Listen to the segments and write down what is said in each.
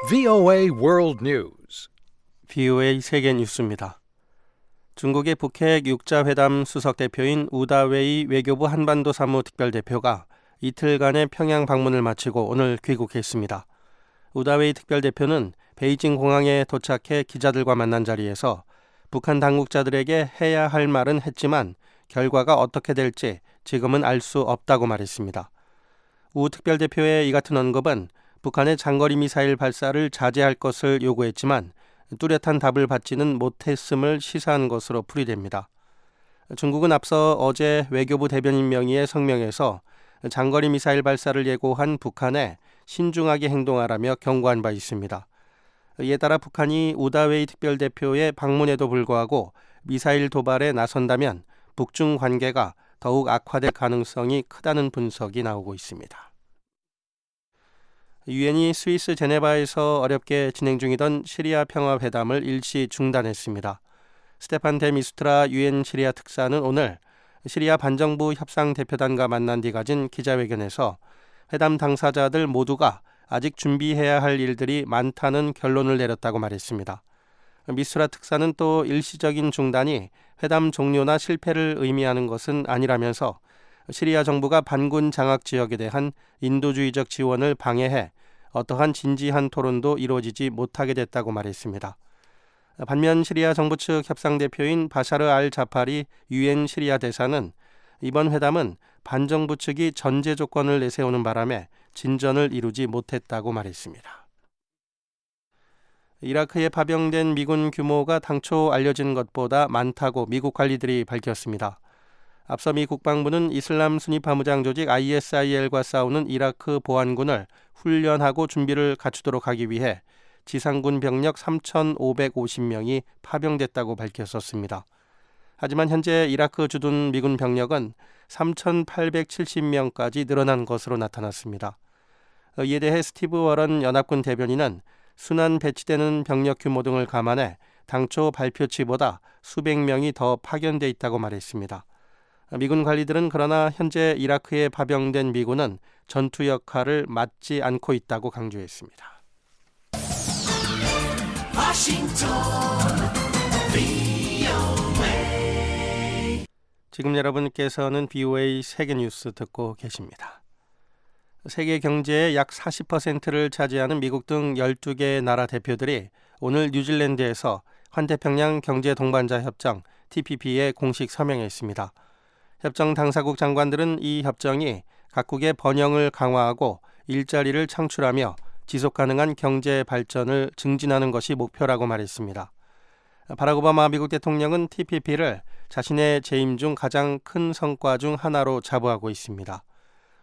VOA World News. VOA 세계 뉴스입니다. 중국의 북핵 6자회담 수석대표인 우다웨이 외교부 한반도 사무 특별대표가 이틀간의 평양 방문을 마치고 오늘 귀국했습니다. 우다웨이 특별대표는 베이징 공항에 도착해 기자들과 만난 자리에서 북한 당국자들에게 해야 할 말은 했지만 결과가 어떻게 될지 지금은 알 수 없다고 말했습니다. 우 특별대표의 이 같은 언급은 북한의 장거리 미사일 발사를 자제할 것을 요구했지만 뚜렷한 답을 받지는 못했음을 시사한 것으로 풀이됩니다. 중국은 앞서 어제 외교부 대변인 명의의 성명에서 장거리 미사일 발사를 예고한 북한에 신중하게 행동하라며 경고한 바 있습니다. 이에 따라 북한이 우다웨이 특별대표의 방문에도 불구하고 미사일 도발에 나선다면 북중 관계가 더욱 악화될 가능성이 크다는 분석이 나오고 있습니다. 유엔이 스위스 제네바에서 어렵게 진행 중이던 시리아 평화회담을 일시 중단했습니다. 스테판 데 미스트라 유엔 시리아 특사는 오늘 시리아 반정부 협상대표단과 만난 뒤 가진 기자회견에서 회담 당사자들 모두가 아직 준비해야 할 일들이 많다는 결론을 내렸다고 말했습니다. 미스트라 특사는 또 일시적인 중단이 회담 종료나 실패를 의미하는 것은 아니라면서 시리아 정부가 반군 장악 지역에 대한 인도주의적 지원을 방해해 어떠한 진지한 토론도 이루어지지 못하게 됐다고 말했습니다. 반면 시리아 정부 측 협상대표인 바샤르 알 자파리 유엔 시리아 대사는 이번 회담은 반정부 측이 전제 조건을 내세우는 바람에 진전을 이루지 못했다고 말했습니다. 이라크에 파병된 미군 규모가 당초 알려진 것보다 많다고 미국 관리들이 밝혔습니다. 앞서 미 국방부는 이슬람 순위 파무장 조직 ISIL과 싸우는 이라크 보안군을 훈련하고 준비를 갖추도록 하기 위해 지상군 병력 3,550명이 파병됐다고 밝혔었습니다. 하지만 현재 이라크 주둔 미군 병력은 3,870명까지 늘어난 것으로 나타났습니다. 이에 대해 스티브 워런 연합군 대변인은 순환 배치되는 병력 규모 등을 감안해 당초 발표치보다 수백 명이 더 파견돼 있다고 말했습니다. 미군 관리들은 그러나 현재 이라크에 파병된 미군은 전투 역할을 맡지 않고 있다고 강조했습니다. 지금 여러분께서는 VOA 세계뉴스 듣고 계십니다. 세계 경제의 약 40%를 차지하는 미국 등 12개 나라 대표들이 오늘 뉴질랜드에서 환태평양 경제 동반자 협정 TPP에 공식 서명했습니다. 협정 당사국 장관들은 이 협정이 각국의 번영을 강화하고 일자리를 창출하며 지속가능한 경제 발전을 증진하는 것이 목표라고 말했습니다. 바락 오바마 미국 대통령은 TPP를 자신의 재임 중 가장 큰 성과 중 하나로 자부하고 있습니다.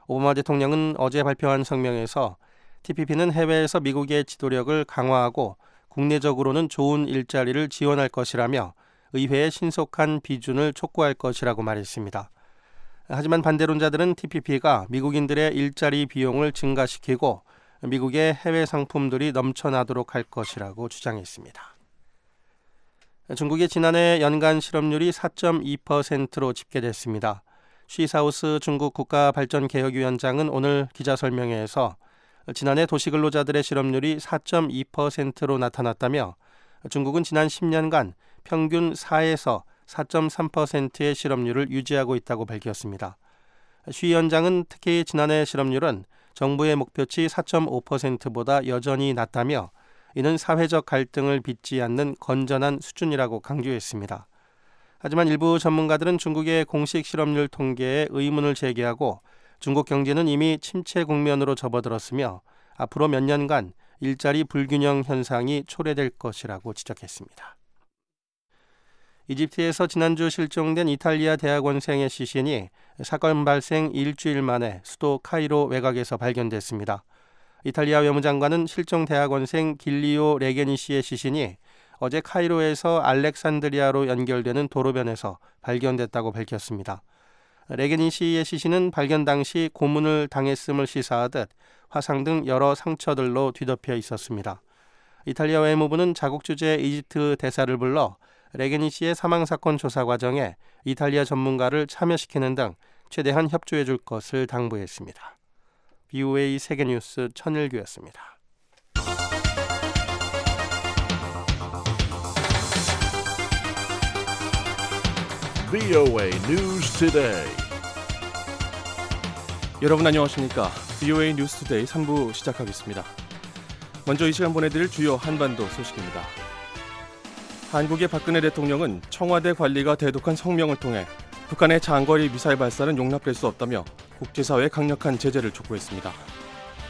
오바마 대통령은 어제 발표한 성명에서 TPP는 해외에서 미국의 지도력을 강화하고 국내적으로는 좋은 일자리를 지원할 것이라며 의회의 신속한 비준을 촉구할 것이라고 말했습니다. 하지만 반대론자들은 TPP가 미국인들의 일자리 비용을 증가시키고 미국의 해외 상품들이 넘쳐나도록 할 것이라고 주장했습니다. 중국의 지난해 연간 실업률이 4.2%로 집계됐습니다. 쉬사우스 중국 국가발전개혁위원장은 오늘 기자설명회에서 지난해 도시근로자들의 실업률이 4.2%로 나타났다며 중국은 지난 10년간 평균 4에서 4.3%의 실업률을 유지하고 있다고 밝혔습니다. 쉬 위원장은 특히 지난해 실업률은 정부의 목표치 4.5%보다 여전히 낮다며 이는 사회적 갈등을 빚지 않는 건전한 수준이라고 강조했습니다. 하지만 일부 전문가들은 중국의 공식 실업률 통계에 의문을 제기하고 중국 경제는 이미 침체 국면으로 접어들었으며 앞으로 몇 년간 일자리 불균형 현상이 초래될 것이라고 지적했습니다. 이집트에서 지난주 실종된 이탈리아 대학원생의 시신이 사건 발생 일주일 만에 수도 카이로 외곽에서 발견됐습니다. 이탈리아 외무장관은 실종 대학원생 길리오 레게니 씨의 시신이 어제 카이로에서 알렉산드리아로 연결되는 도로변에서 발견됐다고 밝혔습니다. 레게니 씨의 시신은 발견 당시 고문을 당했음을 시사하듯 화상 등 여러 상처들로 뒤덮여 있었습니다. 이탈리아 외무부는 자국 주재 이집트 대사를 불러 레게니 씨의 사망사건 조사 과정에 이탈리아 전문가를 참여시키는 등 최대한 협조해 줄 것을 당부했습니다. VOA 세계뉴스 천일규였습니다. VOA News Today. 여러분 안녕하십니까? VOA 뉴스 투데이 3부 시작하겠습니다. 먼저 이 시간 보내드릴 주요 한반도 소식입니다. 한국의 박근혜 대통령은 청와대 관리가 대독한 성명을 통해 북한의 장거리 미사일 발사는 용납될 수 없다며 국제사회에 강력한 제재를 촉구했습니다.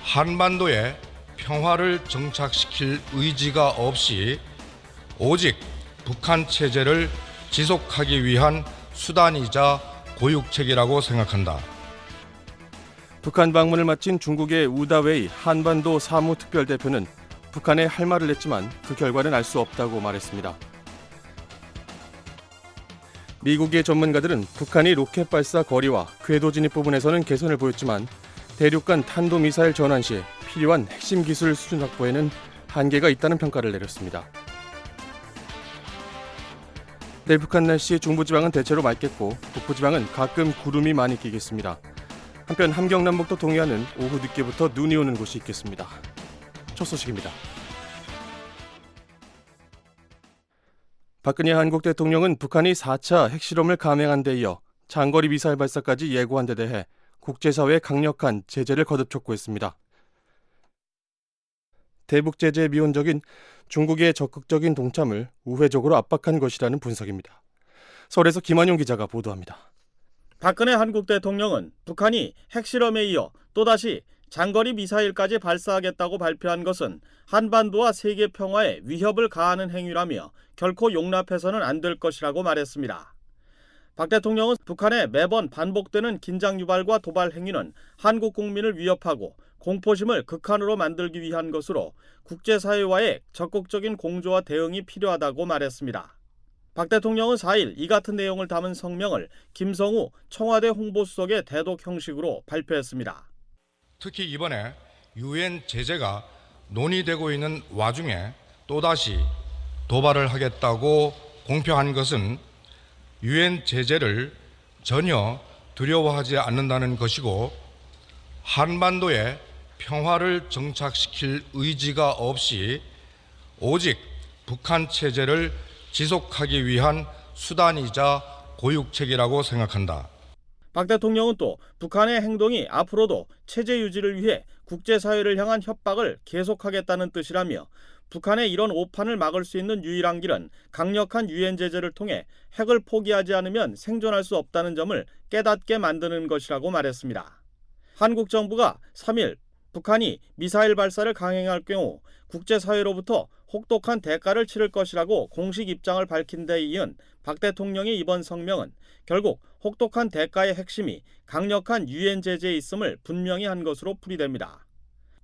한반도에 평화를 정착시킬 의지가 없이 오직 북한 체제를 지속하기 위한 수단이자 고육책이라고 생각한다. 북한 방문을 마친 중국의 우다웨이 한반도 사무특별대표는 북한에 할 말을 냈지만 그 결과는 알 수 없다고 말했습니다. 미국의 전문가들은 북한이 로켓 발사 거리와 궤도 진입 부분에서는 개선을 보였지만 대륙 간 탄도미사일 전환 시 필요한 핵심 기술 수준 확보에는 한계가 있다는 평가를 내렸습니다. 내일 북한 날씨 중부지방은 대체로 맑겠고 북부지방은 가끔 구름이 많이 끼겠습니다. 한편 함경남북도 동해안은 오후 늦게부터 눈이 오는 곳이 있겠습니다. 첫 소식입니다. 박근혜 한국 대통령은 북한이 4차 핵실험을 감행한 데 이어 장거리 미사일 발사까지 예고한 데 대해 국제사회에 강력한 제재를 거듭 촉구했습니다. 대북 제재에 미온적인 중국의 적극적인 동참을 우회적으로 압박한 것이라는 분석입니다. 서울에서 김한용 기자가 보도합니다. 박근혜 한국 대통령은 북한이 핵실험에 이어 또다시 장거리 미사일까지 발사하겠다고 발표한 것은 한반도와 세계 평화에 위협을 가하는 행위라며 결코 용납해서는 안 될 것이라고 말했습니다. 박 대통령은 북한의 매번 반복되는 긴장 유발과 도발 행위는 한국 국민을 위협하고 공포심을 극한으로 만들기 위한 것으로 국제사회와의 적극적인 공조와 대응이 필요하다고 말했습니다. 박 대통령은 4일 이 같은 내용을 담은 성명을 김성우 청와대 홍보수석의 대독 형식으로 발표했습니다. 특히 이번에 유엔 제재가 논의되고 있는 와중에 또다시 도발을 하겠다고 공표한 것은 유엔 제재를 전혀 두려워하지 않는다는 것이고 한반도에 평화를 정착시킬 의지가 없이 오직 북한 체제를 지속하기 위한 수단이자 고육책이라고 생각한다. 박 대통령은 또 북한의 행동이 앞으로도 체제 유지를 위해 국제사회를 향한 협박을 계속하겠다는 뜻이라며 북한의 이런 오판을 막을 수 있는 유일한 길은 강력한 유엔 제재를 통해 핵을 포기하지 않으면 생존할 수 없다는 점을 깨닫게 만드는 것이라고 말했습니다. 한국 정부가 3일 북한이 미사일 발사를 강행할 경우 국제사회로부터 혹독한 대가를 치를 것이라고 공식 입장을 밝힌 데 이은 박 대통령의 이번 성명은 결국 혹독한 대가의 핵심이 강력한 유엔 제재에 있음을 분명히 한 것으로 풀이됩니다.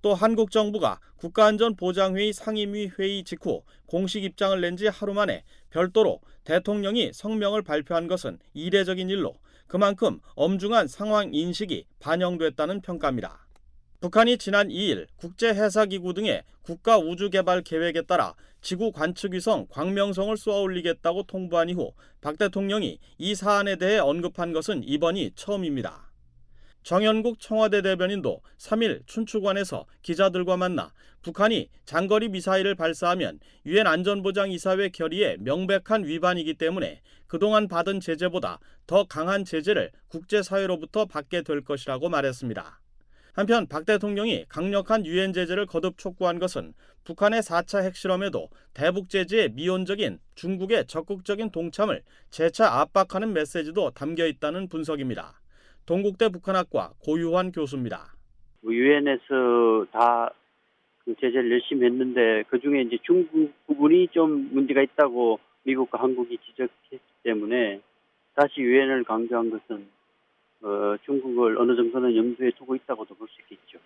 또 한국 정부가 국가안전보장회의 상임위 회의 직후 공식 입장을 낸 지 하루 만에 별도로 대통령이 성명을 발표한 것은 이례적인 일로 그만큼 엄중한 상황 인식이 반영됐다는 평가입니다. 북한이 지난 2일 국제해사기구 등의 국가우주개발계획에 따라 지구 관측위성 광명성을 쏘아올리겠다고 통보한 이후 박 대통령이 이 사안에 대해 언급한 것은 이번이 처음입니다. 정연국 청와대 대변인도 3일 춘추관에서 기자들과 만나 북한이 장거리 미사일을 발사하면 유엔 안전보장이사회 결의의 명백한 위반이기 때문에 그동안 받은 제재보다 더 강한 제재를 국제사회로부터 받게 될 것이라고 말했습니다. 한편 박 대통령이 강력한 유엔 제재를 거듭 촉구한 것은 북한의 4차 핵실험에도 대북 제재에 미온적인 중국의 적극적인 동참을 재차 압박하는 메시지도 담겨 있다는 분석입니다. 동국대 북한학과 고유환 교수입니다. 유엔에서 다 그 제재를 열심히 했는데 그 중에 이제 중국 부분이 좀 문제가 있다고 미국과 한국이 지적했기 때문에 다시 유엔을 강조한 것은 중국을 어느 정도는 염두에 두고 있다고도 볼 수 있겠죠.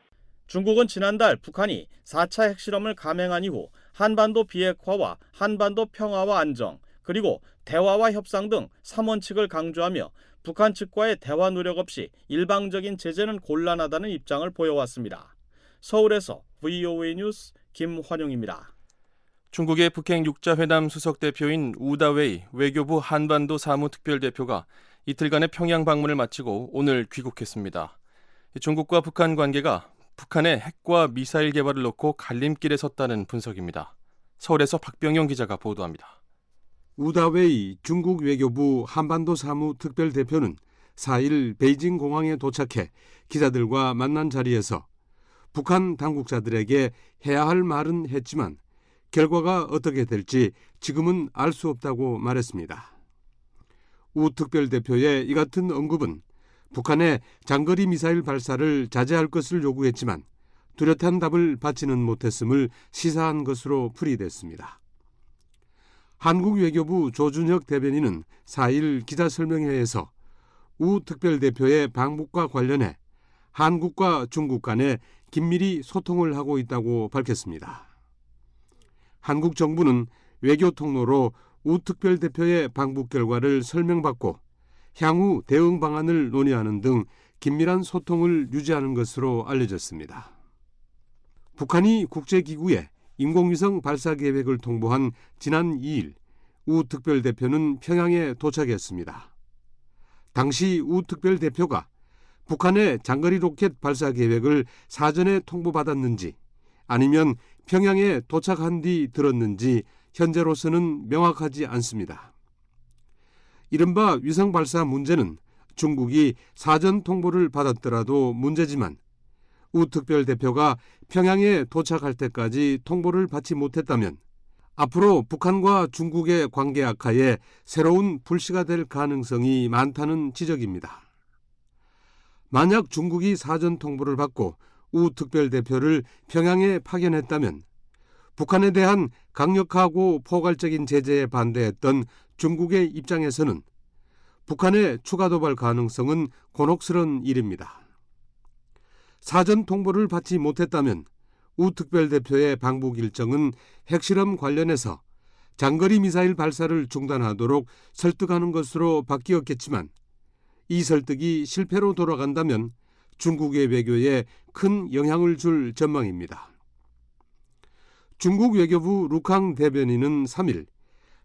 중국은 지난달 북한이 4차 핵실험을 감행한 이후 한반도 비핵화와 한반도 평화와 안정, 그리고 대화와 협상 등 3원칙을 강조하며 북한 측과의 대화 노력 없이 일방적인 제재는 곤란하다는 입장을 보여왔습니다. 서울에서 VOA 뉴스 김환용입니다. 중국의 북핵 6자 회담 수석 대표인 우다웨이 외교부 한반도 사무특별대표가 이틀간의 평양 방문을 마치고 오늘 귀국했습니다. 중국과 북한 관계가 북한의 핵과 미사일 개발을 놓고 갈림길에 섰다는 분석입니다. 서울에서 박병영 기자가 보도합니다. 우다웨이 중국 외교부 한반도 사무 특별대표는 4일 베이징 공항에 도착해 기자들과 만난 자리에서 북한 당국자들에게 해야 할 말은 했지만 결과가 어떻게 될지 지금은 알 수 없다고 말했습니다. 우 특별대표의 이 같은 언급은 북한의 장거리 미사일 발사를 자제할 것을 요구했지만 뚜렷한 답을 받지는 못했음을 시사한 것으로 풀이됐습니다. 한국 외교부 조준혁 대변인은 4일 기자설명회에서 우 특별대표의 방북과 관련해 한국과 중국 간에 긴밀히 소통을 하고 있다고 밝혔습니다. 한국 정부는 외교 통로로 우 특별대표의 방북 결과를 설명받고 향후 대응 방안을 논의하는 등 긴밀한 소통을 유지하는 것으로 알려졌습니다. 북한이 국제기구에 인공위성 발사 계획을 통보한 지난 2일 우 특별대표는 평양에 도착했습니다. 당시 우 특별대표가 북한의 장거리 로켓 발사 계획을 사전에 통보받았는지 아니면 평양에 도착한 뒤 들었는지 현재로서는 명확하지 않습니다. 이른바 위성 발사 문제는 중국이 사전 통보를 받았더라도 문제지만 우 특별대표가 평양에 도착할 때까지 통보를 받지 못했다면 앞으로 북한과 중국의 관계 악화에 새로운 불씨가 될 가능성이 많다는 지적입니다. 만약 중국이 사전 통보를 받고 우 특별대표를 평양에 파견했다면 북한에 대한 강력하고 포괄적인 제재에 반대했던 중국의 입장에서는 북한의 추가 도발 가능성은 곤혹스러운 일입니다. 사전 통보를 받지 못했다면 우 특별대표의 방북 일정은 핵실험 관련해서 장거리 미사일 발사를 중단하도록 설득하는 것으로 바뀌었겠지만 이 설득이 실패로 돌아간다면 중국의 외교에 큰 영향을 줄 전망입니다. 중국 외교부 루캉 대변인은 3일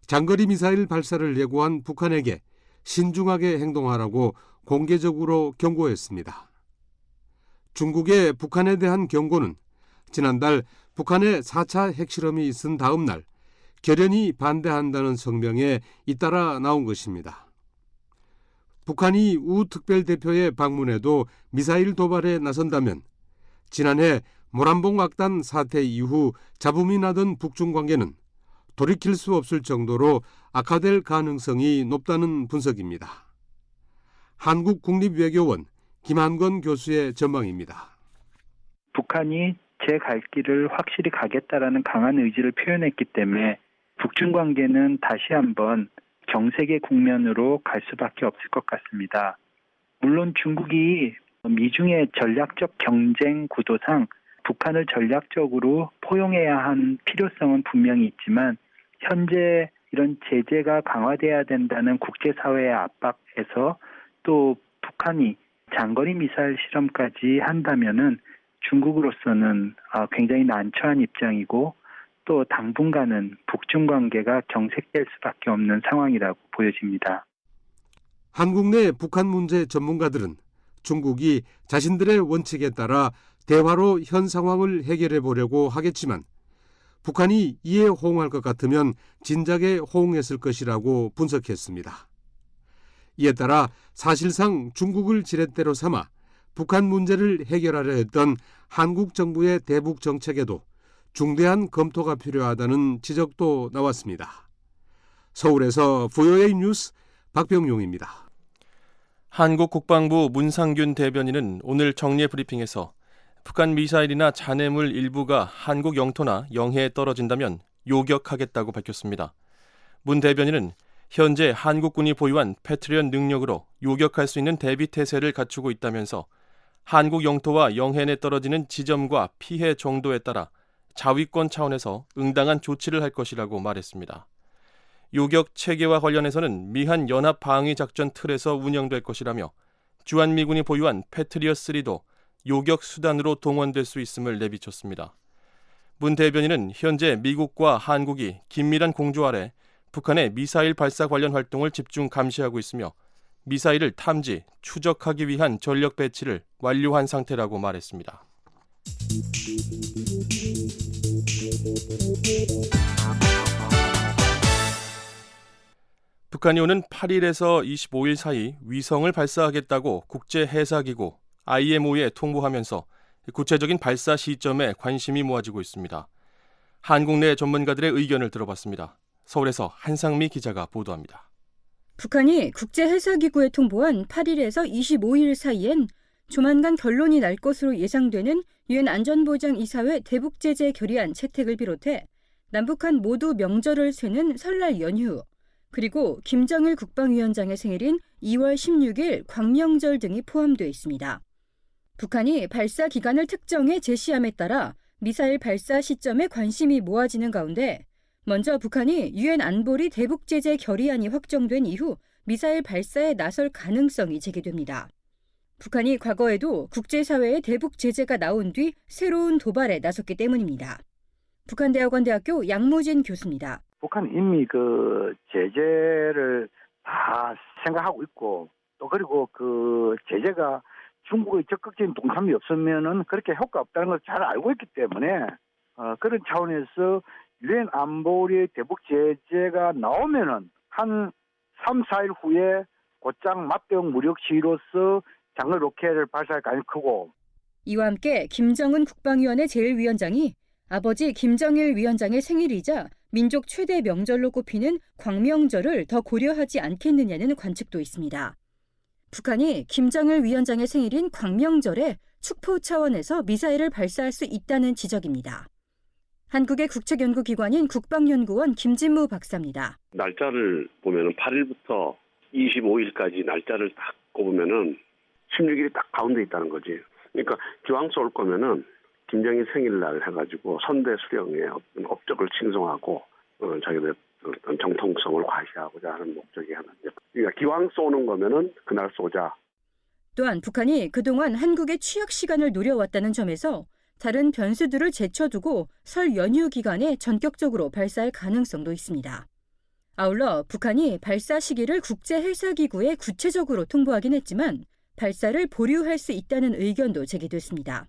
장거리 미사일 발사를 예고한 북한에게 신중하게 행동하라고 공개적으로 경고했습니다. 중국의 북한에 대한 경고는 지난달 북한의 4차 핵실험이 있은 다음 날 결연히 반대한다는 성명에 잇따라 나온 것입니다. 북한이 우 특별대표의 방문에도 미사일 도발에 나선다면 지난해 모란봉 악단 사태 이후 잡음이 나던 북중 관계는 돌이킬 수 없을 정도로 악화될 가능성이 높다는 분석입니다. 한국국립외교원 김한건 교수의 전망입니다. 북한이 제 갈 길을 확실히 가겠다라는 강한 의지를 표현했기 때문에 북중 관계는 다시 한번 경색의 국면으로 갈 수밖에 없을 것 같습니다. 물론 중국이 미중의 전략적 경쟁 구도상 북한을 전략적으로 포용해야 하는 필요성은 분명히 있지만 현재 이런 제재가 강화돼야 된다는 국제사회의 압박에서 또 북한이 장거리 미사일 실험까지 한다면은 중국으로서는 굉장히 난처한 입장이고 또 당분간은 북중 관계가 경색될 수밖에 없는 상황이라고 보여집니다. 한국 내 북한 문제 전문가들은 중국이 자신들의 원칙에 따라 대화로 현 상황을 해결해 보려고 하겠지만 북한이 이에 호응할 것 같으면 진작에 호응했을 것이라고 분석했습니다. 이에 따라 사실상 중국을 지렛대로 삼아 북한 문제를 해결하려 했던 한국 정부의 대북 정책에도 중대한 검토가 필요하다는 지적도 나왔습니다. 서울에서 VOA 뉴스 박병용입니다. 한국 국방부 문상균 대변인은 오늘 정례 브리핑에서 북한 미사일이나 잔해물 일부가 한국 영토나 영해에 떨어진다면 요격하겠다고 밝혔습니다. 문 대변인은 현재 한국군이 보유한 패트리엇 능력으로 요격할 수 있는 대비 태세를 갖추고 있다면서 한국 영토와 영해 내 떨어지는 지점과 피해 정도에 따라 자위권 차원에서 응당한 조치를 할 것이라고 말했습니다. 요격 체계와 관련해서는 미한 연합 방위 작전 틀에서 운영될 것이라며 주한미군이 보유한 패트리엇 3도 요격 수단으로 동원될 수 있음을 내비쳤습니다. 문 대변인은 현재 미국과 한국이 긴밀한 공조 아래 북한의 미사일 발사 관련 활동을 집중 감시하고 있으며 미사일을 탐지, 추적하기 위한 전력 배치를 완료한 상태라고 말했습니다. 북한이 오는 8일에서 25일 사이 위성을 발사하겠다고 국제해사기구 IMO에 통보하면서 구체적인 발사 시점에 관심이 모아지고 있습니다. 한국 내 전문가들의 의견을 들어봤습니다. 서울에서 한상미 기자가 보도합니다. 북한이 국제해사기구에 통보한 8일에서 25일 사이엔 조만간 결론이 날 것으로 예상되는 유엔 안전보장이사회 대북제재 결의안 채택을 비롯해 남북한 모두 명절을 쇠는 설날 연휴, 그리고 김정일 국방위원장의 생일인 2월 16일 광명절 등이 포함되어 있습니다. 북한이 발사 기간을 특정해 제시함에 따라 미사일 발사 시점에 관심이 모아지는 가운데 먼저 북한이 유엔 안보리 대북제재 결의안이 확정된 이후 미사일 발사에 나설 가능성이 제기됩니다. 북한이 과거에도 국제사회의 대북제재가 나온 뒤 새로운 도발에 나섰기 때문입니다. 북한대학원대학교 양무진 교수입니다. 북한은 이미 그 제재를 다 생각하고 있고 또 그리고 그 제재가 중국의 적극적인 동참이 없으면은 그렇게 효과 없다는 걸 잘 알고 있기 때문에 그런 차원에서 유엔 안보리 대북 제재가 나오면은 한 3, 4일 후에 곧장 맞대응 무력 시위로서 장거리 로켓을 발사할 가능성이 크고 이와 함께 김정은 국방위원회 제1위원장이 아버지 김정일 위원장의 생일이자 민족 최대 명절로 꼽히는 광명절을 더 고려하지 않겠느냐는 관측도 있습니다. 북한이 김정일 위원장의 생일인 광명절에 축포 차원에서 미사일을 발사할 수 있다는 지적입니다. 한국의 국책연구기관인 국방연구원 김진무 박사입니다. 날짜를 보면은 8일부터 25일까지 날짜를 딱 꼽으면은 16일이 딱 가운데 있다는 거지. 그러니까 기왕 쏠 거면은 김정일 생일날 해가지고 선대 수령의 어떤 업적을 칭송하고 자기들 어떤 정통성을 과시하고자 하는 목적이 하나인데, 그러니까 기왕 쏘는 거면은 그날 쏘자. 또한 북한이 그동안 한국의 취약 시간을 노려왔다는 점에서 다른 변수들을 제쳐두고 설 연휴 기간에 전격적으로 발사할 가능성도 있습니다. 아울러 북한이 발사 시기를 국제해사기구에 구체적으로 통보하긴 했지만 발사를 보류할 수 있다는 의견도 제기됐습니다.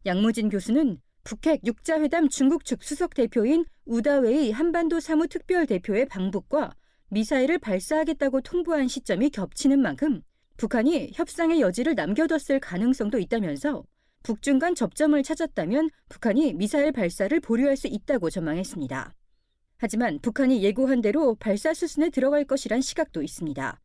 양무진 교수는 북핵 6자회담 중국 측 수석 대표인 우다웨이 한반도 사무특별대표의 방북과 미사일을 발사하겠다고 통보한 시점이 겹치는 만큼 북한이 협상의 여지를 남겨뒀을 가능성도 있다면서 북중 간 접점을 찾았다면 북한이 미사일 발사를 보류할 수 있다고 전망했습니다. 하지만 북한이 예고한 대로 발사 수순에 들어갈 것이란 시각도 있습니다.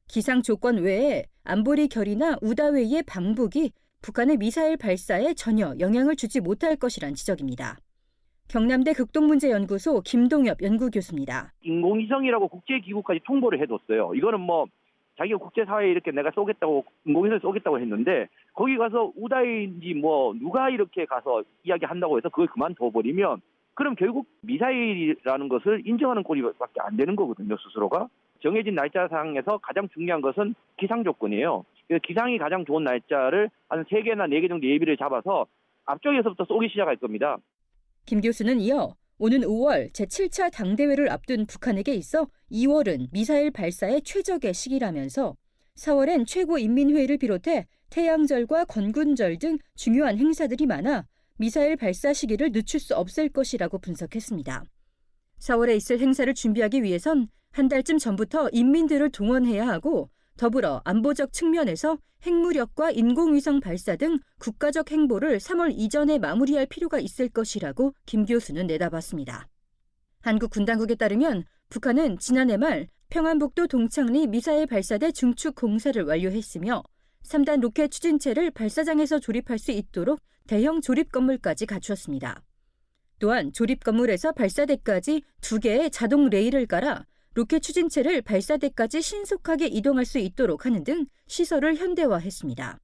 기상 조건 외에 안보리 결의나 우다웨이의 방북이 북한의 미사일 발사에 전혀 영향을 주지 못할 것이란 지적입니다. 경남대 극동문제연구소 김동엽 연구교수입니다. 인공위성이라고 국제기구까지 통보를 해뒀어요. 이거는 뭐 자기가 국제사회에 이렇게 내가 쏘겠다고 인공위성을 쏘겠다고 했는데 거기 가서 우다인지 뭐 누가 이렇게 가서 이야기한다고 해서 그걸 그만둬버리면 그럼 결국 미사일이라는 것을 인정하는 꼴밖에 안 되는 거거든요. 스스로가. 정해진 날짜상에서 가장 중요한 것은 기상 조건이에요. 기상이 가장 좋은 날짜를 한 3개나 4개 정도 예비를 잡아서 앞쪽에서부터 쏘기 시작할 겁니다. 김 교수는 이어 오는 5월 제7차 당대회를 앞둔 북한에게 있어 2월은 미사일 발사의 최적의 시기라면서 4월엔 최고인민회의를 비롯해 태양절과 건군절 등 중요한 행사들이 많아 미사일 발사 시기를 늦출 수 없을 것이라고 분석했습니다. 4월에 있을 행사를 준비하기 위해선 한 달쯤 전부터 인민들을 동원해야 하고 더불어 안보적 측면에서 핵무력과 인공위성 발사 등 국가적 행보를 3월 이전에 마무리할 필요가 있을 것이라고 김 교수는 내다봤습니다. 한국 군당국에 따르면 북한은 지난해 말 평안북도 동창리 미사일 발사대 중축 공사를 완료했으며 3단 로켓 추진체를 발사장에서 조립할 수 있도록 대형 조립 건물까지 갖추었습니다. 또한 조립 건물에서 발사대까지 2개의 자동 레일을 깔아 로켓 추진체를 발사대까지 신속하게 이동할 수 있도록 하는 등 시설을 현대화했습니다.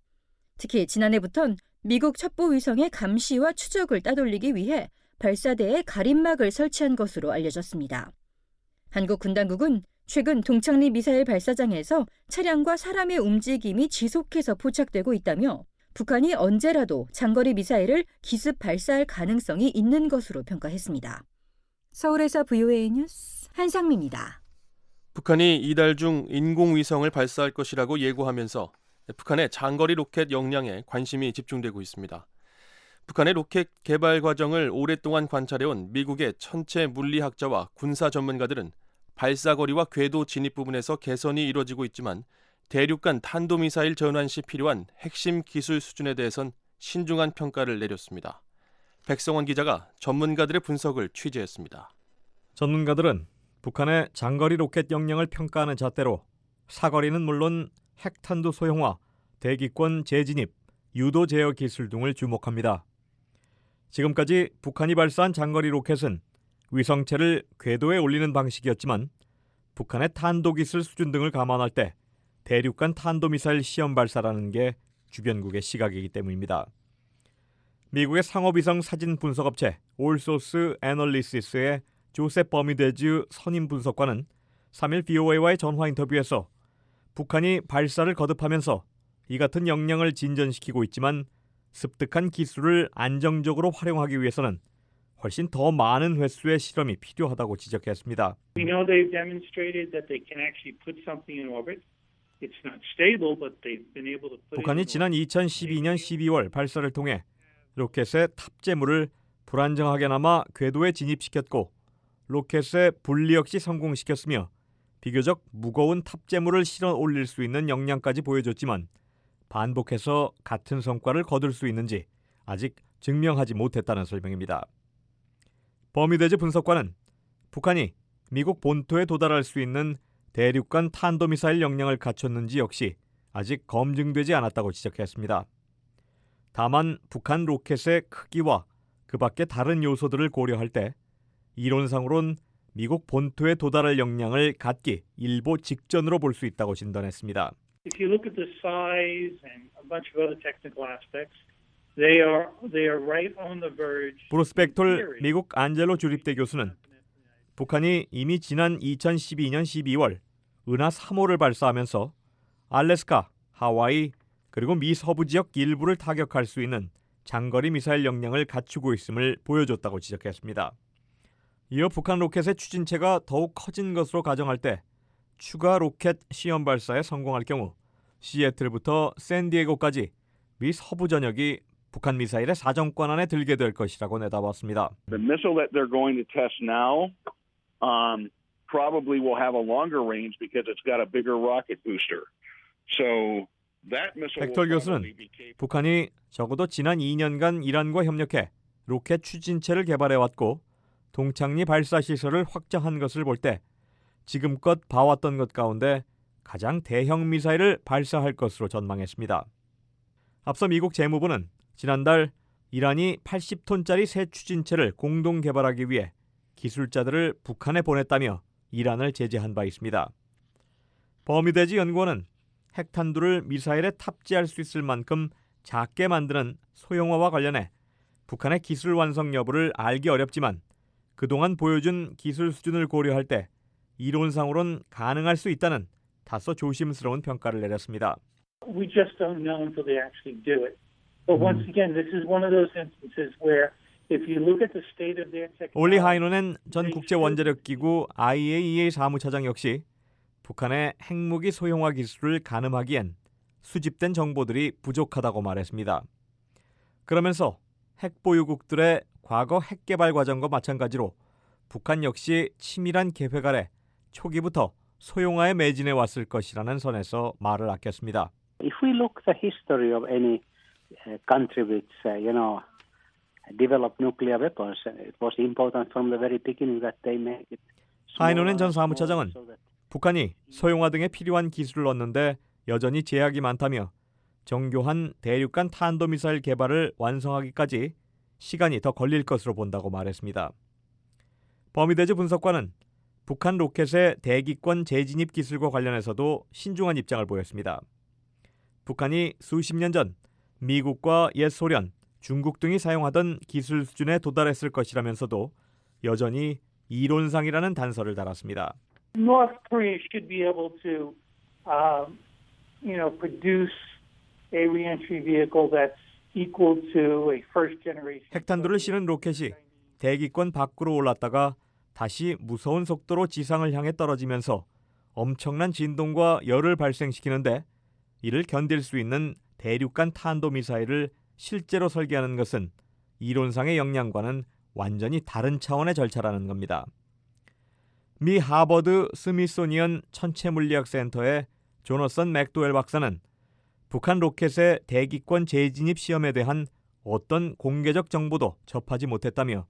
특히 지난해부턴 미국 첩보위성의 감시와 추적을 따돌리기 위해 발사대에 가림막을 설치한 것으로 알려졌습니다. 한국 군당국은 최근 동창리 미사일 발사장에서 차량과 사람의 움직임이 지속해서 포착되고 있다며 북한이 언제라도 장거리 미사일을 기습 발사할 가능성이 있는 것으로 평가했습니다. 서울에서 VOA 뉴스 한상미입니다. 북한이 이달 중 인공위성을 발사할 것이라고 예고하면서 북한의 장거리 로켓 역량에 관심이 집중되고 있습니다. 북한의 로켓 개발 과정을 오랫동안 관찰해온 미국의 천체 물리학자와 군사 전문가들은 발사거리와 궤도 진입 부분에서 개선이 이루어지고 있지만 대륙간 탄도미사일 전환 시 필요한 핵심 기술 수준에 대해선 신중한 평가를 내렸습니다. 백성원 기자가 전문가들의 분석을 취재했습니다. 전문가들은 북한의 장거리 로켓 역량을 평가하는 잣대로 사거리는 물론 핵탄두 소형화, 대기권 재진입, 유도 제어 기술 등을 주목합니다. 지금까지 북한이 발사한 장거리 로켓은 위성체를 궤도에 올리는 방식이었지만 북한의 탄도기술 수준 등을 감안할 때 대륙간 탄도미사일 시험 발사라는 게 주변국의 시각이기 때문입니다. 미국의 상업위성 사진 분석업체 올소스 애널리시스의 조셉 버미데즈 선임 분석관은 3일 BOA와의 전화 인터뷰에서 북한이 발사를 거듭하면서 이 같은 역량을 진전시키고 있지만 습득한 기술을 안정적으로 활용하기 위해서는 훨씬 더 많은 횟수의 실험이 필요하다고 지적했습니다. We know they've demonstrated that they can actually put something in orbit. It's not stable, but they've been able to put it in 북한이 지난 2012년 12월 발사를 통해 로켓의 탑재물을 불안정하게나마 궤도에 진입시켰고 로켓의 분리 역시 성공시켰으며 비교적 무거운 탑재물을 실어 올릴 수 있는 역량까지 보여줬지만 반복해서 같은 성과를 거둘 수 있는지 아직 증명하지 못했다는 설명입니다. 버미데즈 분석관은 북한이 미국 본토에 도달할 수 있는 대륙간 탄도미사일 역량을 갖췄는지 역시 아직 검증되지 않았다고 지적했습니다. 다만 북한 로켓의 크기와 그 밖의 다른 요소들을 고려할 때 이론상으론 미국 본토에 도달할 역량을 갖기 일보 직전으로 볼 수 있다고 진단했습니다. If you look at the size and a bunch of other technical aspects, they are right on the verge. 브루스 백톨 미국 안젤로 주립대 교수는 북한이 이미 지난 2012년 12월 은하 3호를 발사하면서 알래스카, 하와이 그리고 미 서부 지역 일부를 타격할 수 있는 장거리 미사일 역량을 갖추고 있음을 보여줬다고 지적했습니다. 이어 북한 로켓의 추진체가 더욱 커진 것으로 가정할 때 추가 로켓 시험 발사에 성공할 경우 시애틀부터 샌디에고까지 미 서부 전역이 북한 미사일의 사정권 안에 들게 될 것이라고 내다봤습니다. The missile that they're going to test now probably will have a longer range because it's got a bigger rocket booster. So that missile 백톨 교수는 북한이 적어도 지난 2년간 이란과 협력해 로켓 추진체를 개발해왔고 동창리 발사 시설을 확장한 것을 볼 때 지금껏 봐왔던 것 가운데 가장 대형 미사일을 발사할 것으로 전망했습니다. 앞서 미국 재무부는 지난달 이란이 80톤짜리 새 추진체를 공동 개발하기 위해 기술자들을 북한에 보냈다며 이란을 제재한 바 있습니다. 버미데즈 연구원은 핵탄두를 미사일에 탑재할 수 있을 만큼 작게 만드는 소형화와 관련해 북한의 기술 완성 여부를 알기 어렵지만 그동안 보여준 기술 수준을 고려할 때 이론상으로는 가능할 수 있다는 다소 조심스러운 평가를 내렸습니다. We just don't know until they actually do it. But once again, this is one of those instances where if you look at the state of their technology. 올리 하이노넨 전 국제원자력기구 IAEA 사무차장 역시 북한의 핵무기 소형화 기술을 가늠하기엔 수집된 정보들이 부족하다고 말했습니다. 그러면서 핵보유국들의 과거 핵개발 과정과 마찬가지로 북한 역시 치밀한 계획 아래 초기부터 소형화에 매진해 왔을 것이라는 선에서 말을 아꼈습니다. If we look the history of any country which developed nuclear weapons, it was important from the very beginning that they make it. 하이노넨 전 사무차장은 북한이 소형화 등에 필요한 기술을 얻는데 여전히 제약이 많다며 정교한 대륙간 탄도미사일 개발을 완성하기까지 시간이 더 걸릴 것으로 본다고 말했습니다. 버미데즈 분석관은 북한 로켓의 대기권 재진입 기술과 관련해서도 신중한 입장을 보였습니다. 북한이 수십 년 전 미국과 옛 소련, 중국 등이 사용하던 기술 수준에 도달했을 것이라면서도 여전히 이론상이라는 단서를 달았습니다. North Korea should be able to, produce a re-entry vehicle that's equal to a first generation. 핵탄두를 실은 로켓이 대기권 밖으로 올랐다가 다시 무서운 속도로 지상을 향해 떨어지면서 엄청난 진동과 열을 발생시키는데 이를 견딜 수 있는 대륙간 탄도미사일을 실제로 설계하는 것은 이론상의 역량과는 완전히 다른 차원의 절차라는 겁니다. 미 하버드 스미소니언 천체물리학센터의 조너선 맥도웰 박사는 북한 로켓의 대기권 재진입 시험에 대한 어떤 공개적 정보도 접하지 못했다며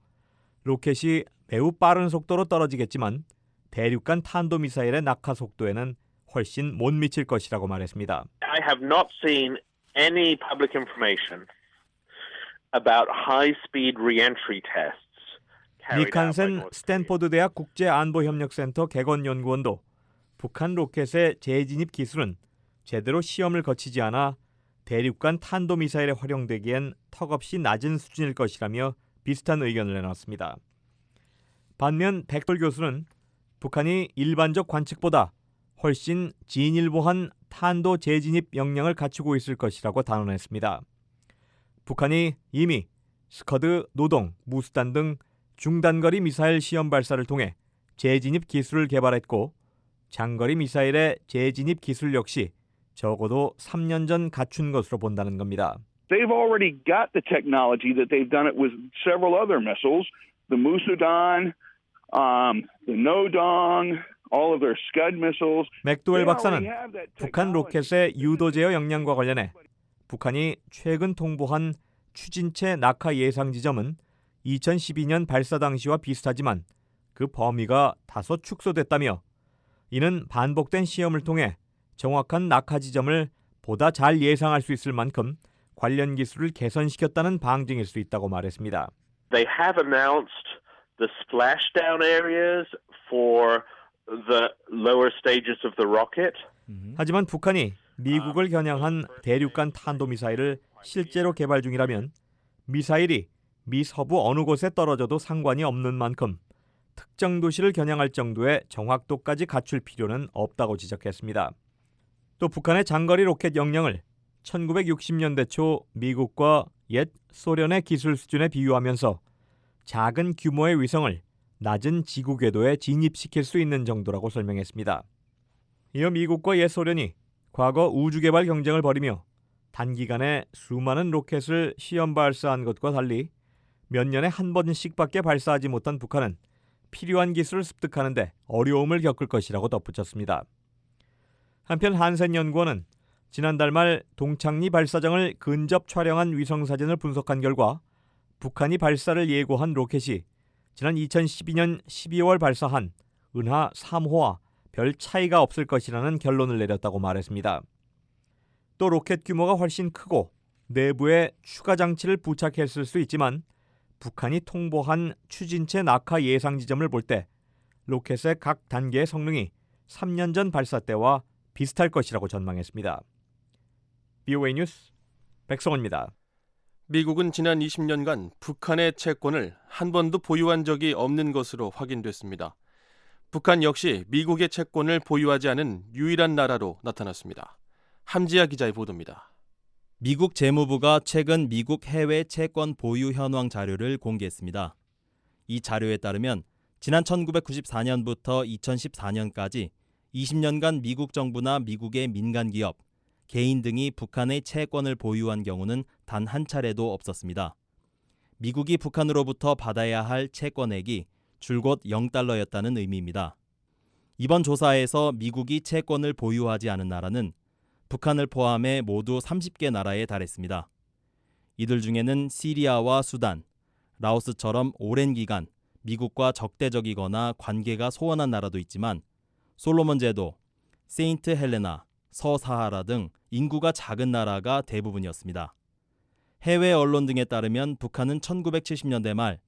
로켓이 매우 빠른 속도로 떨어지겠지만 대륙간 탄도미사일의 낙하 속도에는 훨씬 못 미칠 것이라고 말했습니다. I have not seen any public information about high-speed re-entry tests. 닉 한센 스탠포드 대학 국제안보협력센터 개건연구원도 북한 로켓의 재진입 기술은 제대로 시험을 거치지 않아 대륙간 탄도미사일에 활용되기엔 턱없이 낮은 수준일 것이라며 비슷한 의견을 내놨습니다. 반면 백돌 교수는 북한이 일반적 관측보다 훨씬 진일보한 탄도 재진입 역량을 갖추고 있을 것이라고 단언했습니다. 북한이 이미 스커드, 노동, 무수단 등 중단거리 미사일 시험 발사를 통해 재진입 기술을 개발했고 장거리 미사일의 재진입 기술 역시 적어도 3년 전 갖춘 것으로 본다는 겁니다. They've already got the technology that they've done it with several other missiles, the Musudan, the Nodong, all of their Scud missiles. 맥도웰 박사는 북한 로켓의 유도 제어 역량과 관련해 북한이 최근 통보한 추진체 낙하 예상 지점은 2012년 발사 당시와 비슷하지만 그 범위가 다소 축소됐다며 이는 반복된 시험을 통해 정확한 낙하 지점을 보다 잘 예상할 수 있을 만큼 관련 기술을 개선시켰다는 방증일 수 있다고 말했습니다. They have announced the splashdown areas for the lower stages of the rocket. 하지만 북한이 미국을 겨냥한 대륙간 탄도미사일을 실제로 개발 중이라면 미사일이 미 서부 어느 곳에 떨어져도 상관이 없는 만큼 특정 도시를 겨냥할 정도의 정확도까지 갖출 필요는 없다고 지적했습니다. 또 북한의 장거리 로켓 역량을 1960년대 초 미국과 옛 소련의 기술 수준에 비유하면서 작은 규모의 위성을 낮은 지구 궤도에 진입시킬 수 있는 정도라고 설명했습니다. 이어 미국과 옛 소련이 과거 우주 개발 경쟁을 벌이며 단기간에 수많은 로켓을 시험 발사한 것과 달리 몇 년에 한 번씩밖에 발사하지 못한 북한은 필요한 기술을 습득하는 데 어려움을 겪을 것이라고 덧붙였습니다. 한편 한센 연구원은 지난달 말 동창리 발사장을 근접 촬영한 위성사진을 분석한 결과 북한이 발사를 예고한 로켓이 지난 2012년 12월 발사한 은하 3호와 별 차이가 없을 것이라는 결론을 내렸다고 말했습니다. 또 로켓 규모가 훨씬 크고 내부에 추가 장치를 부착했을 수 있지만 북한이 통보한 추진체 낙하 예상 지점을 볼 때 로켓의 각 단계의 성능이 3년 전 발사 때와 비슷할 것이라고 전망했습니다. BOA 뉴스 백성원입니다. 미국은 지난 20년간 북한의 채권을 한 번도 보유한 적이 없는 것으로 확인됐습니다. 북한 역시 미국의 채권을 보유하지 않은 유일한 나라로 나타났습니다. 함지아 기자의 보도입니다. 미국 재무부가 최근 미국 해외 채권 보유 현황 자료를 공개했습니다. 이 자료에 따르면 지난 1994년부터 2014년까지 20년간 미국 정부나 미국의 민간 기업, 개인 등이 북한의 채권을 보유한 경우는 단 한 차례도 없었습니다. 미국이 북한으로부터 받아야 할 채권액이 줄곧 0달러였다는 의미입니다. 이번 조사에서 미국이 채권을 보유하지 않은 나라는 북한을 포함해 모두 30개 나라에 달했습니다. 이들 중에는 시리아와 수단, 라오스처럼 오랜 기간 미국과 적대적이거나 관계가 소원한 나라도 있지만 솔로몬 제도, 세인트 헬레나, 서사하라 등 인구가 작은 나라가 대부분이었습니다. 해외 언론 등에 따르면 북한은 1970년대 말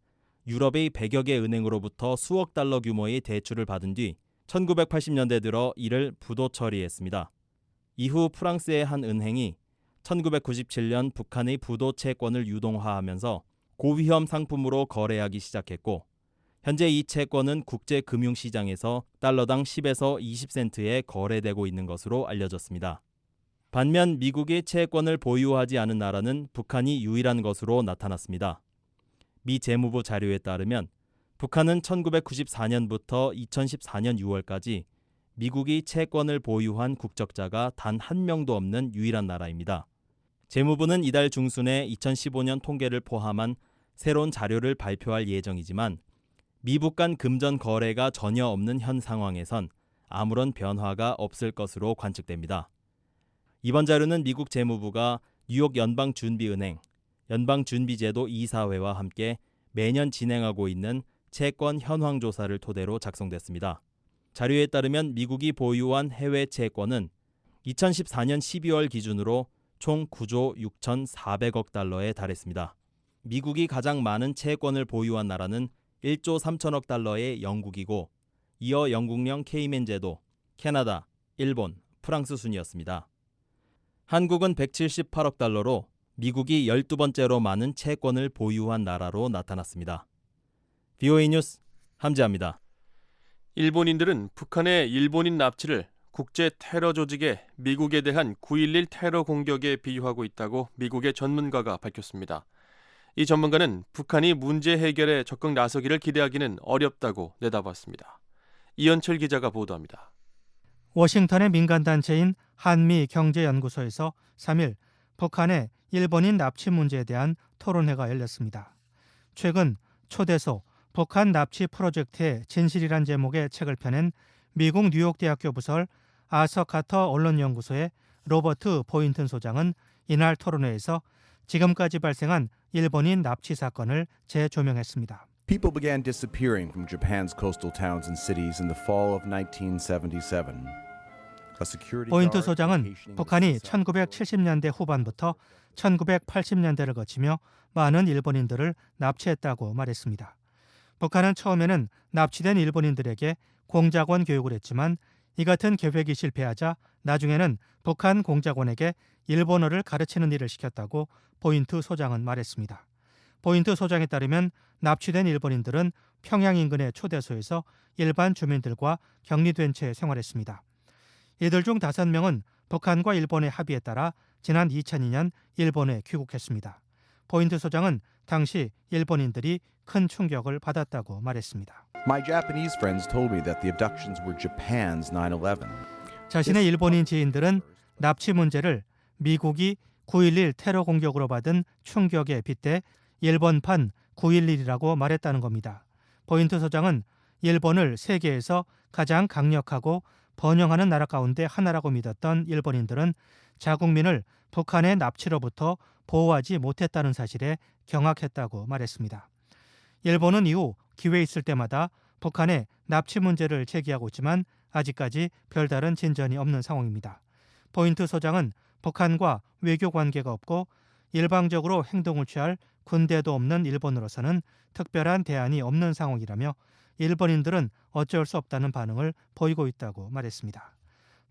유럽의 100여 개 은행으로부터 수억 달러 규모의 대출을 받은 뒤 1980년대 들어 이를 부도 처리했습니다. 이후 프랑스의 한 은행이 1997년 북한의 부도 채권을 유동화하면서 고위험 상품으로 거래하기 시작했고 현재 이 채권은 국제금융시장에서 달러당 10에서 20센트에 거래되고 있는 것으로 알려졌습니다. 반면 미국이 채권을 보유하지 않은 나라는 북한이 유일한 것으로 나타났습니다. 미 재무부 자료에 따르면 북한은 1994년부터 2014년 6월까지 미국이 채권을 보유한 국적자가 단 한 명도 없는 유일한 나라입니다. 재무부는 이달 중순에 2015년 통계를 포함한 새로운 자료를 발표할 예정이지만 미북 간 금전 거래가 전혀 없는 현 상황에선 아무런 변화가 없을 것으로 관측됩니다. 이번 자료는 미국 재무부가 뉴욕 연방준비은행, 연방준비제도 이사회와 함께 매년 진행하고 있는 채권 현황 조사를 토대로 작성됐습니다. 자료에 따르면 미국이 보유한 해외 채권은 2014년 12월 기준으로 총 9조 6,400억 달러에 달했습니다. 미국이 가장 많은 채권을 보유한 나라는 1조 3천억 달러의 영국이고 이어 영국령 케이맨 제도, 캐나다, 일본, 프랑스 순이었습니다. 한국은 178억 달러로 미국이 12번째로 많은 채권을 보유한 나라로 나타났습니다. VOA 뉴스 함지아입니다. 일본인들은 북한의 일본인 납치를 국제 테러 조직의 미국에 대한 9.11 테러 공격에 비유하고 있다고 미국의 전문가가 밝혔습니다. 이 전문가는 북한이 문제 해결에 적극 나서기를 기대하기는 어렵다고 내다봤습니다. 이현철 기자가 보도합니다. 워싱턴의 민간단체인 한미경제연구소에서 3일 북한의 일본인 납치 문제에 대한 토론회가 열렸습니다. 최근 초대소 북한 납치 프로젝트의 진실이란 제목의 책을 펴낸 미국 뉴욕대학교 부설 아서 카터 언론연구소의 로버트 보인튼 소장은 이날 토론회에서 지금까지 발생한 일본인 납치 사건을 재조명했습니다. People began disappearing from Japan's coastal towns and cities in the fall of 1977. 보인트 소장은 북한이 1970년대 후반부터 1980년대를 거치며 많은 일본인들을 납치했다고 말했습니다. 북한은 처음에는 납치된 일본인들에게 공작원 교육을 했지만 이 같은 계획이 실패하자 나중에는 북한 공작원에게 일본어를 가르치는 일을 시켰다고 보인트 소장은 말했습니다. 보인트 소장에 따르면 납치된 일본인들은 평양 인근의 초대소에서 일반 주민들과 격리된 채 생활했습니다. 이들 중 5명은 북한과 일본의 합의에 따라 지난 2002년 일본에 귀국했습니다. 보인트 소장은 당시 일본인들이 큰 충격을 받았다고 말했습니다. My Japanese friends told me that the abductions were Japan's 9/11. 자신의 일본인 지인들은 납치 문제를 미국이 9.11 테러 공격으로 받은 충격에 빗대 일본판 9.11이라고 말했다는 겁니다. 보인트 소장은 일본을 세계에서 가장 강력하고 번영하는 나라 가운데 하나라고 믿었던 일본인들은 자국민을 북한의 납치로부터 보호하지 못했다는 사실에 경악했다고 말했습니다. 일본은 이후 기회 있을 때마다 북한의 납치 문제를 제기하고 있지만 아직까지 별다른 진전이 없는 상황입니다. 보인트 소장은 북한과 외교 관계가 없고 일방적으로 행동을 취할 군대도 없는 일본으로서는 특별한 대안이 없는 상황이라며 일본인들은 어쩔 수 없다는 반응을 보이고 있다고 말했습니다.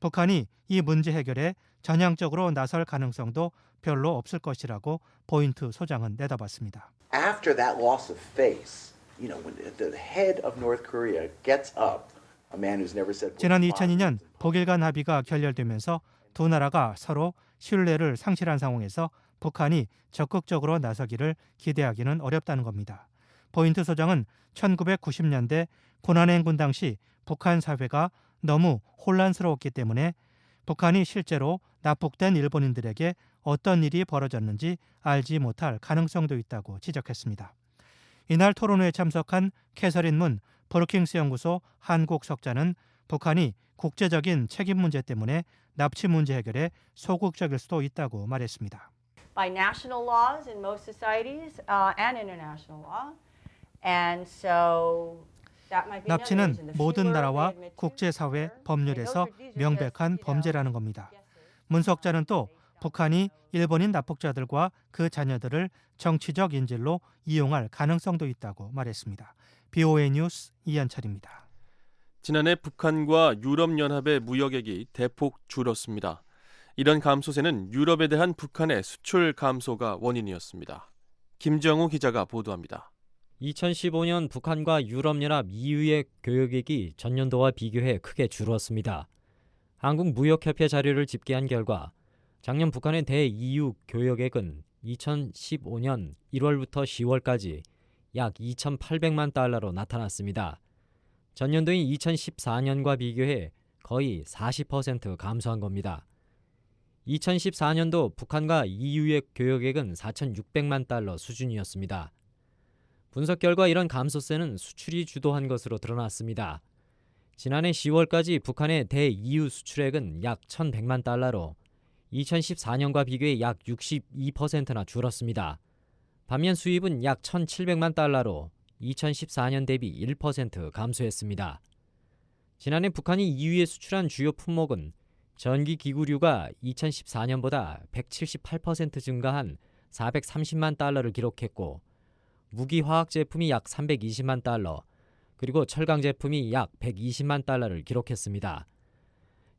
북한이 이 문제 해결에 전향적으로 나설 가능성도 별로 없을 것이라고 보인트 소장은 내다봤습니다. After that loss of face, when the head of North Korea gets up, a man who's never said. 지난 2002년 북일 간 합의가 결렬되면서 두 나라가 서로 신뢰를 상실한 상황에서 북한이 적극적으로 나서기를 기대하기는 어렵다는 겁니다. 보인트 소장은 1990년대 고난행군 당시 북한 사회가 너무 혼란스러웠기 때문에 북한이 실제로 납북된 일본인들에게 어떤 일이 벌어졌는지 알지 못할 가능성도 있다고 지적했습니다. 이날 토론회에 참석한 캐서린 문 브루킹스 연구소 한국 석자는 북한이 국제적인 책임 문제 때문에 납치 문제 해결에 소극적일 수도 있다고 말했습니다. By national laws in most societies and international law. And so that might be 납치는 모든 나라와 국제사회 법률에서 명백한 범죄라는 겁니다. 문 석자는 또 북한이 일본인 납북자들과 그 자녀들을 정치적 인질로 이용할 가능성도 있다고 말했습니다. BOA 뉴스 이현철입니다. 지난해 북한과 유럽연합의 무역액이 대폭 줄었습니다. 이런 감소세는 유럽에 대한 북한의 수출 감소가 원인이었습니다. 김정우 기자가 보도합니다. 2015년 북한과 유럽연합 EU의 교역액이 전년도와 비교해 크게 줄었습니다. 한국무역협회 자료를 집계한 결과 작년 북한의 대-EU 교역액은 2015년 1월부터 10월까지 약 2,800만 달러로 나타났습니다. 전년도인 2014년과 비교해 거의 40% 감소한 겁니다. 2014년도 북한과 EU의 교역액은 4,600만 달러 수준이었습니다. 분석 결과 이런 감소세는 수출이 주도한 것으로 드러났습니다. 지난해 10월까지 북한의 대EU 수출액은 약 1,100만 달러로 2014년과 비교해 약 62%나 줄었습니다. 반면 수입은 약 1,700만 달러로 2014년 대비 1% 감소했습니다. 지난해 북한이 EU에 수출한 주요 품목은 전기기구류가 2014년보다 178% 증가한 430만 달러를 기록했고 무기화학 제품이 약 320만 달러, 그리고 철강 제품이 약 120만 달러를 기록했습니다.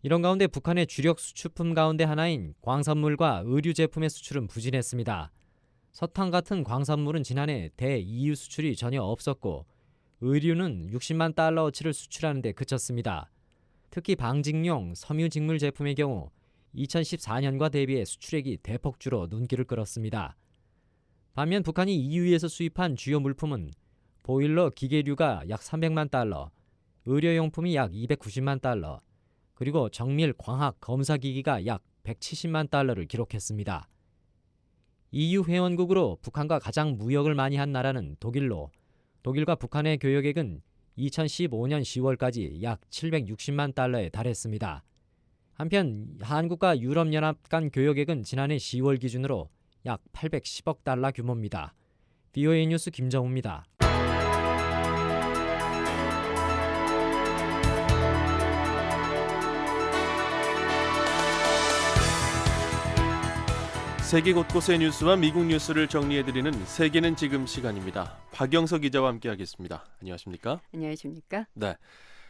이런 가운데 북한의 주력 수출품 가운데 하나인 광산물과 의류 제품의 수출은 부진했습니다. 석탄 같은 광산물은 지난해 대EU 수출이 전혀 없었고 의류는 60만 달러어치를 수출하는 데 그쳤습니다. 특히 방직용 섬유 직물 제품의 경우 2014년과 대비해 수출액이 대폭 줄어 눈길을 끌었습니다. 반면 북한이 EU에서 수입한 주요 물품은 보일러 기계류가 약 300만 달러, 의료용품이 약 290만 달러, 그리고 정밀 광학 검사기기가 약 170만 달러를 기록했습니다. EU 회원국으로 북한과 가장 무역을 많이 한 나라는 독일로, 독일과 북한의 교역액은 2015년 10월까지 약 760만 달러에 달했습니다. 한편 한국과 유럽연합 간 교역액은 지난해 10월 기준으로 약 810억 달러 규모입니다. VOA 뉴스 김정우입니다. 세계 곳곳의 뉴스와 미국 뉴스를 정리해드리는 세계는 지금 시간입니다. 박영석 기자와 함께하겠습니다. 안녕하십니까? 안녕하십니까? 네.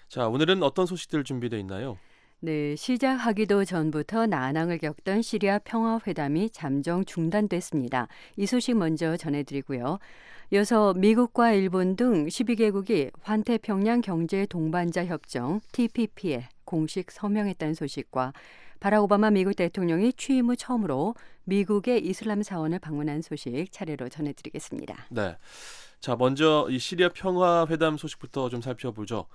자, 오늘은 어떤 소식들 준비되어 있나요? 네, 시작하기도 전부터 난항을 겪던 시리아 평화회담이 잠정 중단됐습니다. 이 소식 먼저 전해드리고요. 이어서 미국과 일본 등 12개국이 환태평양 경제 동반자 협정 TPP에 공식 서명했다는 소식과 바락 오바마 미국 대통령이 취임 후 처음으로 미국의 이슬람 사원을 방문한 소식 차례로 전해드리겠습니다. 네. 자, 먼저 이 시리아 평화회담 소식부터 좀 살펴보죠.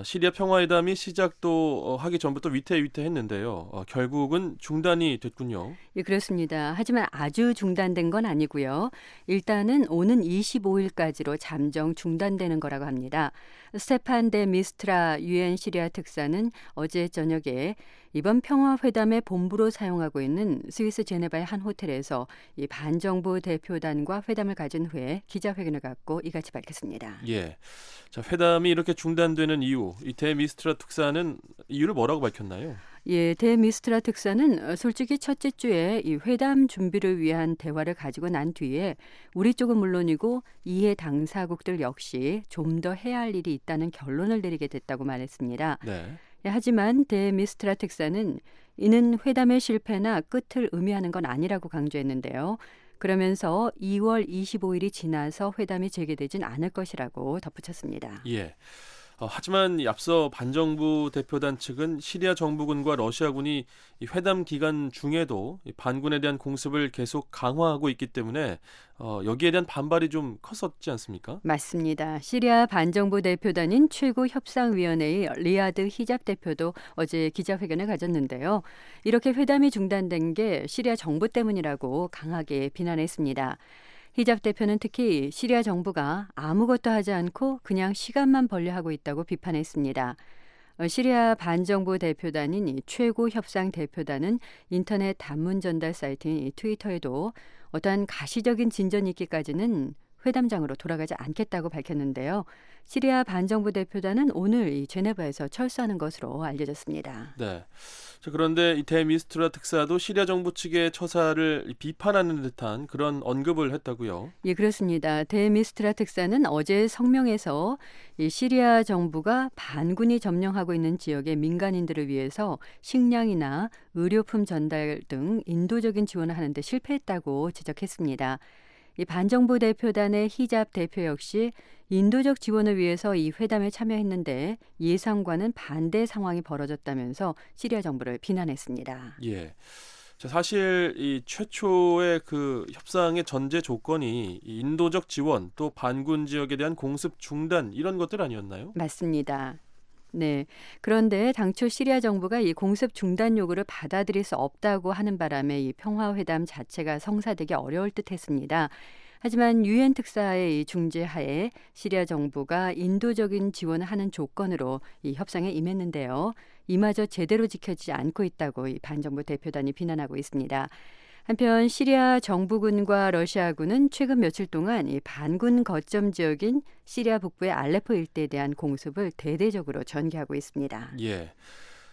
시리아 평화회담이 시작도 하기 전부터 위태위태했는데요. 결국은 중단이 됐군요. 예, 그렇습니다. 하지만 아주 중단된 건 아니고요. 일단은 오는 25일까지로 잠정 중단되는 거라고 합니다. 스테판 데 미스트라 유엔 시리아 특사는 어제 저녁에 이번 평화회담의 본부로 사용하고 있는 스위스 제네바의 한 호텔에서 이 반정부 대표단과 회담을 가진 후에 기자회견을 갖고 이같이 밝혔습니다. 예. 자, 회담이 이렇게 중단되는 이유, 이 데 미스트라 특사는 이유를 뭐라고 밝혔나요? 예, 데 미스트라 특사는 솔직히 첫째 주에 이 회담 준비를 위한 대화를 가지고 난 뒤에 우리 쪽은 물론이고 이해 당사국들 역시 좀 더 해야 할 일이 있다는 결론을 내리게 됐다고 말했습니다. 네. 예, 하지만 데 미스트라 특사는 이는 회담의 실패나 끝을 의미하는 건 아니라고 강조했는데요. 그러면서 2월 25일이 지나서 회담이 재개되진 않을 것이라고 덧붙였습니다. 예. 하지만 앞서 반정부 대표단 측은 시리아 정부군과 러시아군이 이 회담 기간 중에도 이 반군에 대한 공습을 계속 강화하고 있기 때문에 여기에 대한 반발이 좀 컸었지 않습니까? 맞습니다. 시리아 반정부 대표단인 최고협상위원회의 리아드 히잡 대표도 어제 기자회견을 가졌는데요. 이렇게 회담이 중단된 게 시리아 정부 때문이라고 강하게 비난했습니다. 히잡 대표는 특히 시리아 정부가 아무것도 하지 않고 그냥 시간만 벌려하고 있다고 비판했습니다. 시리아 반정부 대표단인 최고협상 대표단은 인터넷 단문 전달 사이트인 트위터에도 어떠한 가시적인 진전이 있기까지는 회담장으로 돌아가지 않겠다고 밝혔는데요. 시리아 반정부 대표단은 오늘 이 제네바에서 철수하는 것으로 알려졌습니다. 네. 자, 그런데 이 데 미스트라 특사도 시리아 정부 측의 처사를 비판하는 듯한 그런 언급을 했다고요? 예, 그렇습니다. 데 미스트라 특사는 어제 성명에서 이 시리아 정부가 반군이 점령하고 있는 지역의 민간인들을 위해서 식량이나 의료품 전달 등 인도적인 지원을 하는 데 실패했다고 지적했습니다. 이 반정부 대표단의 히잡 대표 역시 인도적 지원을 위해서 이 회담에 참여했는데 예상과는 반대 상황이 벌어졌다면서 시리아 정부를 비난했습니다. 예. 자, 사실 이 최초의 그 협상의 전제 조건이 이 인도적 지원 또 반군 지역에 대한 공습 중단 이런 것들 아니었나요? 맞습니다. 네. 그런데 당초 시리아 정부가 이 공습 중단 요구를 받아들일 수 없다고 하는 바람에 이 평화회담 자체가 성사되기 어려울 듯했습니다. 하지만 유엔 특사의 이 중재하에 시리아 정부가 인도적인 지원을 하는 조건으로 이 협상에 임했는데요. 이마저 제대로 지켜지지 않고 있다고 이 반정부 대표단이 비난하고 있습니다. 한편 시리아 정부군과 러시아군은 최근 며칠 동안 이 반군 거점 지역인 시리아 북부의 알레포 일대에 대한 공습을 대대적으로 전개하고 있습니다. 예.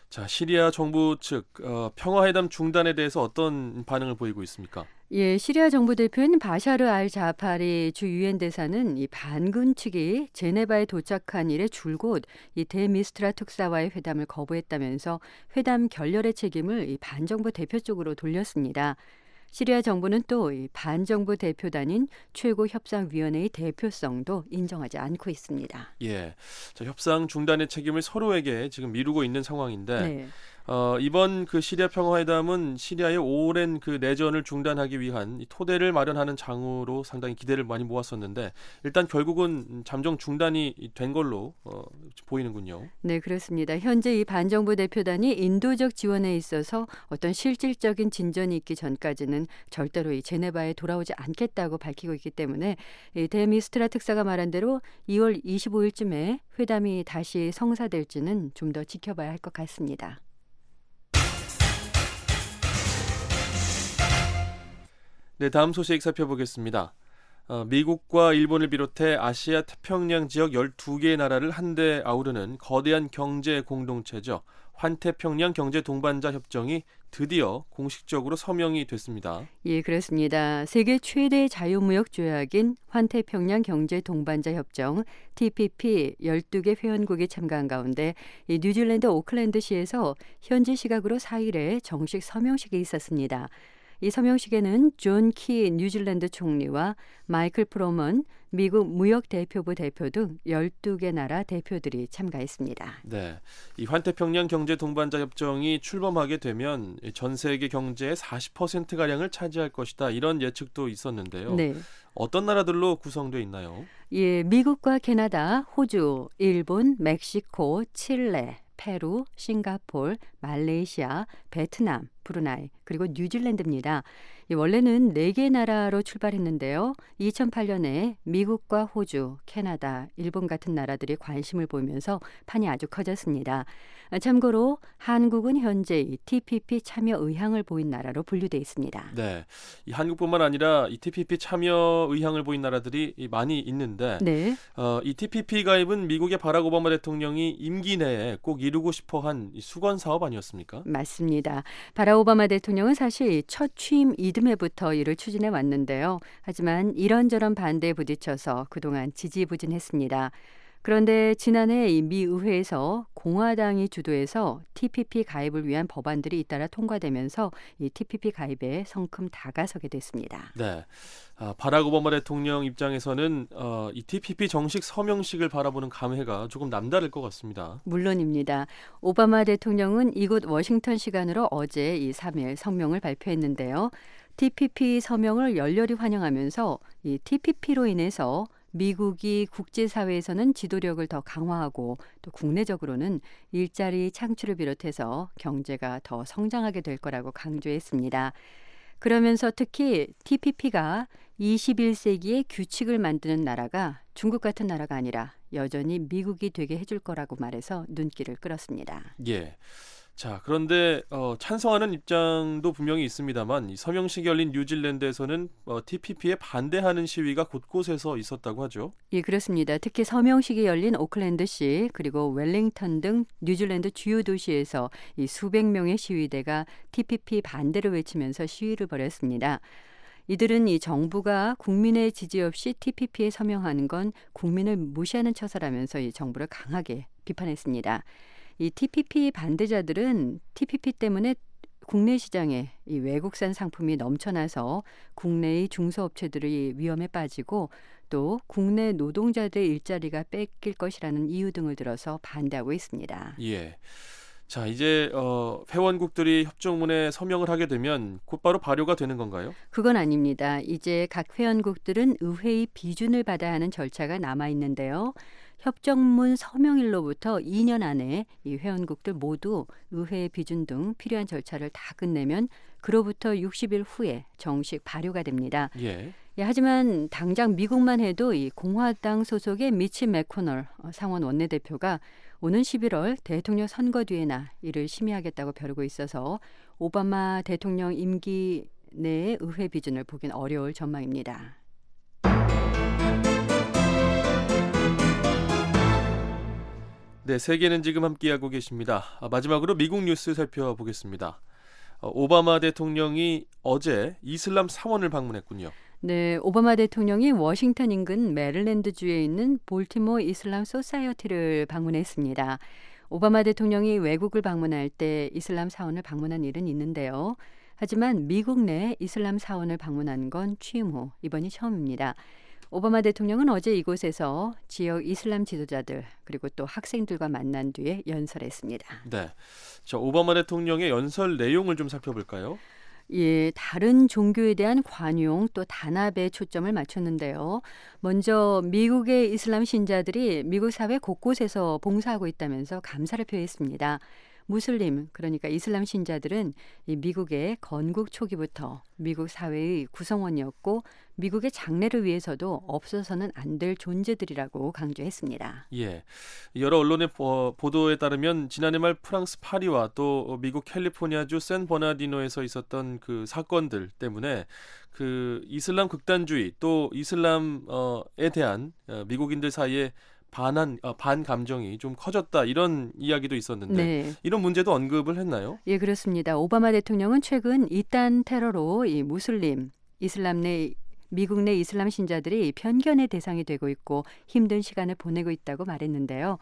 자, 시리아 정부 측 평화회담 중단에 대해서 어떤 반응을 보이고 있습니까? 예, 시리아 정부 대표인 바샤르 알 자파리 주 유엔 대사는 이 반군 측이 제네바에 도착한 이래 줄곧 이 데미스트라 특사와의 회담을 거부했다면서 회담 결렬의 책임을 이 반정부 대표 쪽으로 돌렸습니다. 시리아 정부는 또 이 반정부 대표단인 최고협상위원회의 대표성도 인정하지 않고 있습니다. 예, 자, 협상 중단의 책임을 서로에게 지금 미루고 있는 상황인데 네. 이번 그 시리아 평화회담은 시리아의 오랜 그 내전을 중단하기 위한 이 토대를 마련하는 장으로 상당히 기대를 많이 모았었는데 일단 결국은 잠정 중단이 된 걸로 보이는군요. 네, 그렇습니다. 현재 이 반정부 대표단이 인도적 지원에 있어서 어떤 실질적인 진전이 있기 전까지는 절대로 이 제네바에 돌아오지 않겠다고 밝히고 있기 때문에 이 데미스트라 특사가 말한 대로 2월 25일쯤에 회담이 다시 성사될지는 좀 더 지켜봐야 할 것 같습니다. 네, 다음 소식 살펴보겠습니다. 미국과 일본을 비롯해 아시아 태평양 지역 12개의 나라를 한데 아우르는 거대한 경제 공동체죠. 환태평양 경제 동반자 협정이 드디어 공식적으로 서명이 됐습니다. 예, 그렇습니다. 세계 최대 자유무역 조약인 환태평양 경제 동반자 협정 TPP 12개 회원국이 참가한 가운데 이 뉴질랜드 오클랜드시에서 현지 시각으로 4일에 정식 서명식이 있었습니다. 이 서명식에는 존 키 뉴질랜드 총리와 마이클 프로먼 미국 무역대표부 대표 등 12개 나라 대표들이 참가했습니다. 네, 이 환태평양 경제 동반자 협정이 출범하게 되면 전 세계 경제의 40%가량을 차지할 것이다. 이런 예측도 있었는데요. 네. 어떤 나라들로 구성되어 있나요? 예, 미국과 캐나다, 호주, 일본, 멕시코, 칠레, 페루, 싱가포르, 말레이시아, 베트남, 브루나이, 그리고 뉴질랜드입니다. 원래는 4개 나라로 출발했는데요. 2008년에 미국과 호주, 캐나다, 일본 같은 나라들이 관심을 보이면서 판이 아주 커졌습니다. 참고로 한국은 현재 이 TPP 참여 의향을 보인 나라로 분류돼 있습니다. 네, 이 한국뿐만 아니라 이 TPP 참여 의향을 보인 나라들이 많이 있는데 네. 이 TPP 가입은 미국의 바락 오바마 대통령이 임기 내에 꼭 이루고 싶어한 수건 사업 아니었습니까? 맞습니다. 바락 오바마 대통령은 사실 첫 취임 이듬해부터 이를 추진해 왔는데요. 하지만 이런저런 반대에 부딪혀서 그동안 지지부진했습니다. 그런데 지난해 이 미 의회에서 공화당이 주도해서 TPP 가입을 위한 법안들이 잇따라 통과되면서 이 TPP 가입에 성큼 다가서게 됐습니다. 네, 바락 오바마 대통령 입장에서는 이 TPP 정식 서명식을 바라보는 감회가 조금 남다를 것 같습니다. 물론입니다. 오바마 대통령은 이곳 워싱턴 시간으로 어제 이 3일 성명을 발표했는데요. TPP 서명을 열렬히 환영하면서 이 TPP로 인해서 미국이 국제사회에서는 지도력을 더 강화하고 또 국내적으로는 일자리 창출을 비롯해서 경제가 더 성장하게 될 거라고 강조했습니다. 그러면서 특히 TPP가 21세기의 규칙을 만드는 나라가 중국 같은 나라가 아니라 여전히 미국이 되게 해줄 거라고 말해서 눈길을 끌었습니다. 예. 자, 그런데 찬성하는 입장도 분명히 있습니다만 이 서명식이 열린 뉴질랜드에서는 TPP에 반대하는 시위가 곳곳에서 있었다고 하죠. 예, 그렇습니다. 특히 서명식이 열린 오클랜드시 그리고 웰링턴 등 뉴질랜드 주요 도시에서 이 수백 명의 시위대가 TPP 반대를 외치면서 시위를 벌였습니다. 이들은 이 정부가 국민의 지지 없이 TPP에 서명하는 건 국민을 무시하는 처사라면서 이 정부를 강하게 비판했습니다. 이 TPP 반대자들은 TPP 때문에 국내 시장에 이 외국산 상품이 넘쳐나서 국내의 중소업체들이 위험에 빠지고 또 국내 노동자들의 일자리가 뺏길 것이라는 이유 등을 들어서 반대하고 있습니다. 예. 자, 이제 회원국들이 협정문에 서명을 하게 되면 곧바로 발효가 되는 건가요? 그건 아닙니다. 이제 각 회원국들은 의회의 비준을 받아야 하는 절차가 남아 있는데요. 협정문 서명일로부터 2년 안에 이 회원국들 모두 의회 비준 등 필요한 절차를 다 끝내면 그로부터 60일 후에 정식 발효가 됩니다. 예. 예, 하지만 당장 미국만 해도 이 공화당 소속의 미치 매코널 상원 원내대표가 오는 11월 대통령 선거 뒤에나 이를 심의하겠다고 벼르고 있어서 오바마 대통령 임기 내의 의회 비준을 보긴 어려울 전망입니다. 네, 세계는 지금 함께하고 계십니다. 마지막으로 미국 뉴스 살펴보겠습니다. 오바마 대통령이 어제 이슬람 사원을 방문했군요. 네, 오바마 대통령이 워싱턴 인근 메릴랜드주에 있는 볼티모어 이슬람 소사이어티를 방문했습니다. 오바마 대통령이 외국을 방문할 때 이슬람 사원을 방문한 일은 있는데요. 하지만 미국 내 이슬람 사원을 방문한 건 취임 후 이번이 처음입니다. 오바마 대통령은 어제 이곳에서 지역 이슬람 지도자들 그리고 또 학생들과 만난 뒤에 연설했습니다. 네, 자, 오바마 대통령의 연설 내용을 좀 살펴볼까요? 예, 다른 종교에 대한 관용 또 단합에 초점을 맞췄는데요. 먼저 미국의 이슬람 신자들이 미국 사회 곳곳에서 봉사하고 있다면서 감사를 표했습니다. 무슬림, 그러니까 이슬람 신자들은 이 미국의 건국 초기부터 미국 사회의 구성원이었고 미국의 장래를 위해서도 없어서는 안 될 존재들이라고 강조했습니다. 예, 여러 언론의 보도에 따르면 지난해 말 프랑스 파리와 또 미국 캘리포니아주 샌버나디노에서 있었던 그 사건들 때문에 그 이슬람 극단주의 또 이슬람에 대한 미국인들 사이에 반 감정이 좀 커졌다 이런 이야기도 있었는데 네. 이런 문제도 언급을 했나요? 예, 그렇습니다. 오바마 대통령은 최근 이단 테러로 이 무슬림, 이슬람 내 미국 내 이슬람 신자들이 편견의 대상이 되고 있고 힘든 시간을 보내고 있다고 말했는데요.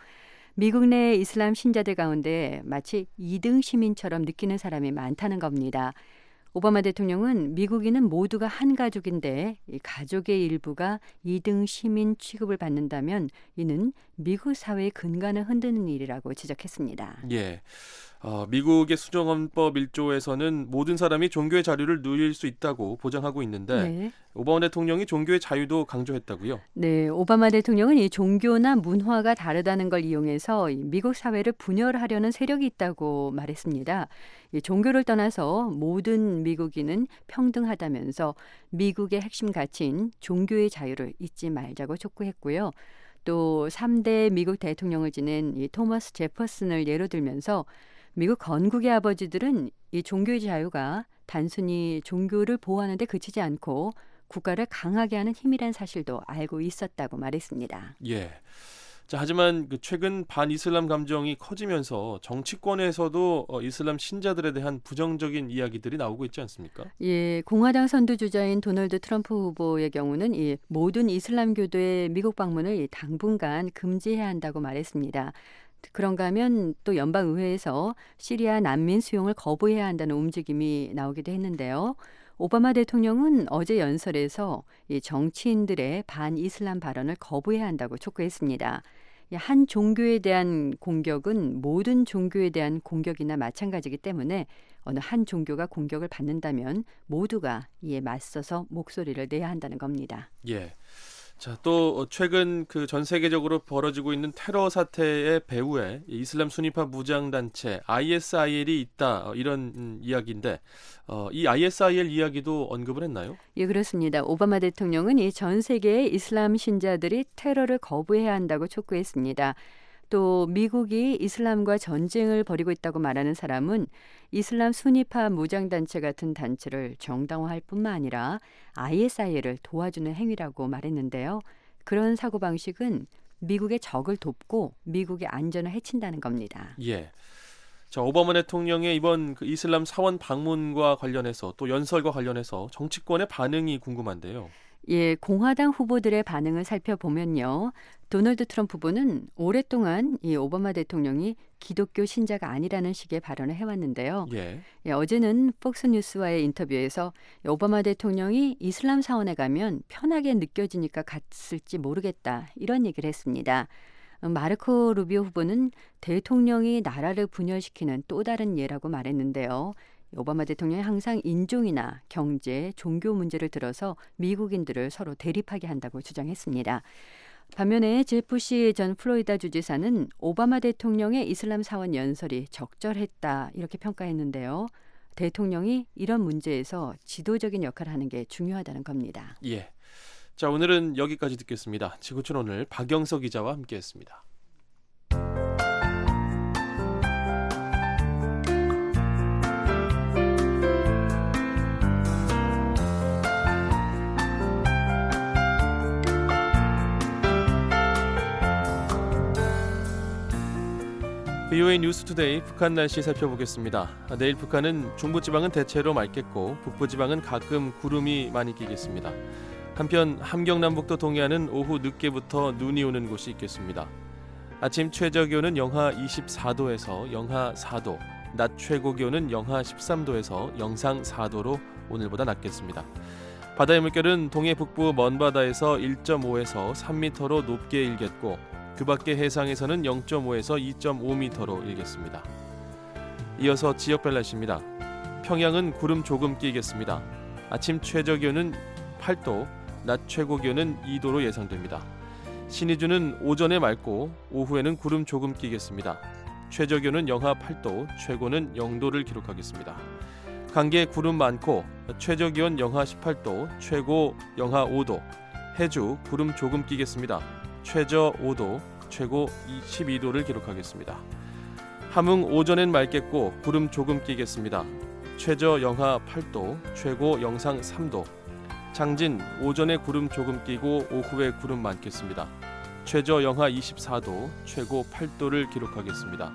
미국 내 이슬람 신자들 가운데 마치 2등 시민처럼 느끼는 사람이 많다는 겁니다. 오바마 대통령은 미국인은 모두가 한 가족인데 이 가족의 일부가 2등 시민 취급을 받는다면 이는 미국 사회의 근간을 흔드는 일이라고 지적했습니다. 예, 미국의 수정헌법 1조에서는 모든 사람이 종교의 자유를 누릴 수 있다고 보장하고 있는데 네. 오바마 대통령이 종교의 자유도 강조했다고요? 네, 오바마 대통령은 이 종교나 문화가 다르다는 걸 이용해서 이 미국 사회를 분열하려는 세력이 있다고 말했습니다. 이 종교를 떠나서 모든 미국인은 평등하다면서 미국의 핵심 가치인 종교의 자유를 잊지 말자고 촉구했고요. 또 3대 미국 대통령을 지낸 이 토머스 제퍼슨을 예로 들면서 미국 건국의 아버지들은 이 종교의 자유가 단순히 종교를 보호하는 데 그치지 않고 국가를 강하게 하는 힘이란 사실도 알고 있었다고 말했습니다. 예. 자, 하지만 최근 반이슬람 감정이 커지면서 정치권에서도 이슬람 신자들에 대한 부정적인 이야기들이 나오고 있지 않습니까? 예, 공화당 선두주자인 도널드 트럼프 후보의 경우는 이 모든 이슬람교도의 미국 방문을 당분간 금지해야 한다고 말했습니다. 그런가 하면 또 연방의회에서 시리아 난민 수용을 거부해야 한다는 움직임이 나오기도 했는데요. 오바마 대통령은 어제 연설에서 이 정치인들의 반이슬람 발언을 거부해야 한다고 촉구했습니다. 한 종교에 대한 공격은 모든 종교에 대한 공격이나 마찬가지이기 때문에 어느 한 종교가 공격을 받는다면 모두가 이에 맞서서 목소리를 내야 한다는 겁니다. 예. 자, 또 최근 그 전 세계적으로 벌어지고 있는 테러 사태의 배후에 이슬람 순위파 무장 단체 ISIL이 있다 이런 이야기인데 이 ISIL 이야기도 언급을 했나요? 예, 그렇습니다. 오바마 대통령은 이 전 세계의 이슬람 신자들이 테러를 거부해야 한다고 촉구했습니다. 또 미국이 이슬람과 전쟁을 벌이고 있다고 말하는 사람은 이슬람 순위파 무장단체 같은 단체를 정당화할 뿐만 아니라 ISIL을 도와주는 행위라고 말했는데요. 그런 사고방식은 미국의 적을 돕고 미국의 안전을 해친다는 겁니다. 예. 자, 오바마 대통령의 이번 그 이슬람 사원 방문과 관련해서 또 연설과 관련해서 정치권의 반응이 궁금한데요. 예, 공화당 후보들의 반응을 살펴보면요. 도널드 트럼프 후보는 오랫동안 이 오바마 대통령이 기독교 신자가 아니라는 식의 발언을 해왔는데요. 예. 예, 어제는 폭스뉴스와의 인터뷰에서 오바마 대통령이 이슬람 사원에 가면 편하게 느껴지니까 갔을지 모르겠다 이런 얘기를 했습니다. 마르코 루비오 후보는 대통령이 나라를 분열시키는 또 다른 예라고 말했는데요. 오바마 대통령이 항상 인종이나 경제, 종교 문제를 들어서 미국인들을 서로 대립하게 한다고 주장했습니다. 반면에 제프시 전 플로리다 주지사는 오바마 대통령의 이슬람 사원 연설이 적절했다 이렇게 평가했는데요. 대통령이 이런 문제에서 지도적인 역할을 하는 게 중요하다는 겁니다. 예. 자, 오늘은 여기까지 듣겠습니다. 지구촌 오늘 박영석 기자와 함께했습니다. VOA 뉴스투데이 북한 날씨 살펴보겠습니다. 내일 북한은 중부지방은 대체로 맑겠고 북부지방은 가끔 구름이 많이 끼겠습니다. 한편 함경남북도 동해안은 오후 늦게부터 눈이 오는 곳이 있겠습니다. 아침 최저기온은 영하 24도에서 영하 4도, 낮 최고기온은 영하 13도에서 영상 4도로 오늘보다 낮겠습니다. 바다의 물결은 동해 북부 먼바다에서 1.5에서 3m로 높게 일겠고 그 밖의 해상에서는 0.5에서 2.5m로 일겠습니다. 이어서 지역별 날씨입니다. 평양은 구름 조금 끼겠습니다. 아침 최저기온은 8도, 낮 최고기온은 2도로 예상됩니다. 신의주는 오전에 맑고 오후에는 구름 조금 끼겠습니다. 최저기온은 영하 8도, 최고는 0도를 기록하겠습니다. 강계 구름 많고 최저기온 영하 18도, 최고 영하 5도. 해주 구름 조금 끼겠습니다. 최저 5도, 최고 12도를 기록하겠습니다. 함흥 오전엔 맑겠고 구름 조금 끼겠습니다. 최저 영하 8도, 최고 영상 3도. 장진 오전에 구름 조금 끼고 오후에 구름 많겠습니다. 최저 영하 24도, 최고 8도를 기록하겠습니다.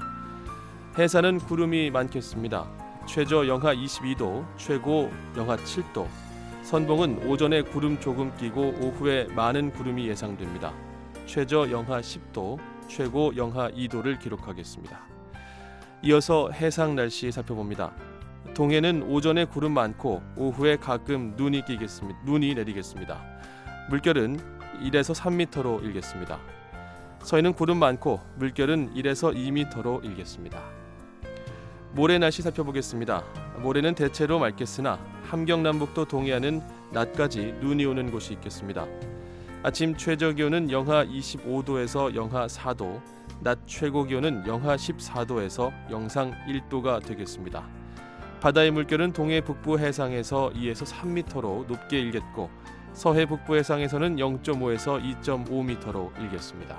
해산은 구름이 많겠습니다. 최저 영하 22도, 최고 영하 7도. 선봉은 오전에 구름 조금 끼고 오후에 많은 구름이 예상됩니다. 최저 영하 10도, 최고 영하 2도를 기록하겠습니다. 이어서 해상 날씨 살펴봅니다. 동해는 오전에 구름 많고 오후에 가끔 눈이 내리겠습니다. 물결은 1에서 3m로 일겠습니다. 서해는 구름 많고 물결은 1에서 2m로 일겠습니다. 모레 날씨 살펴보겠습니다. 모레는 대체로 맑겠으나 함경남북도 동해안은 낮까지 눈이 오는 곳이 있겠습니다. 아침 최저기온은 영하 25도에서 영하 4도, 낮 최고기온은 영하 14도에서 영상 1도가 되겠습니다. 바다의 물결은 동해 북부 해상에서 2에서 3m로 높게 일겠고 서해 북부 해상에서는 0.5에서 2.5m로 일겠습니다.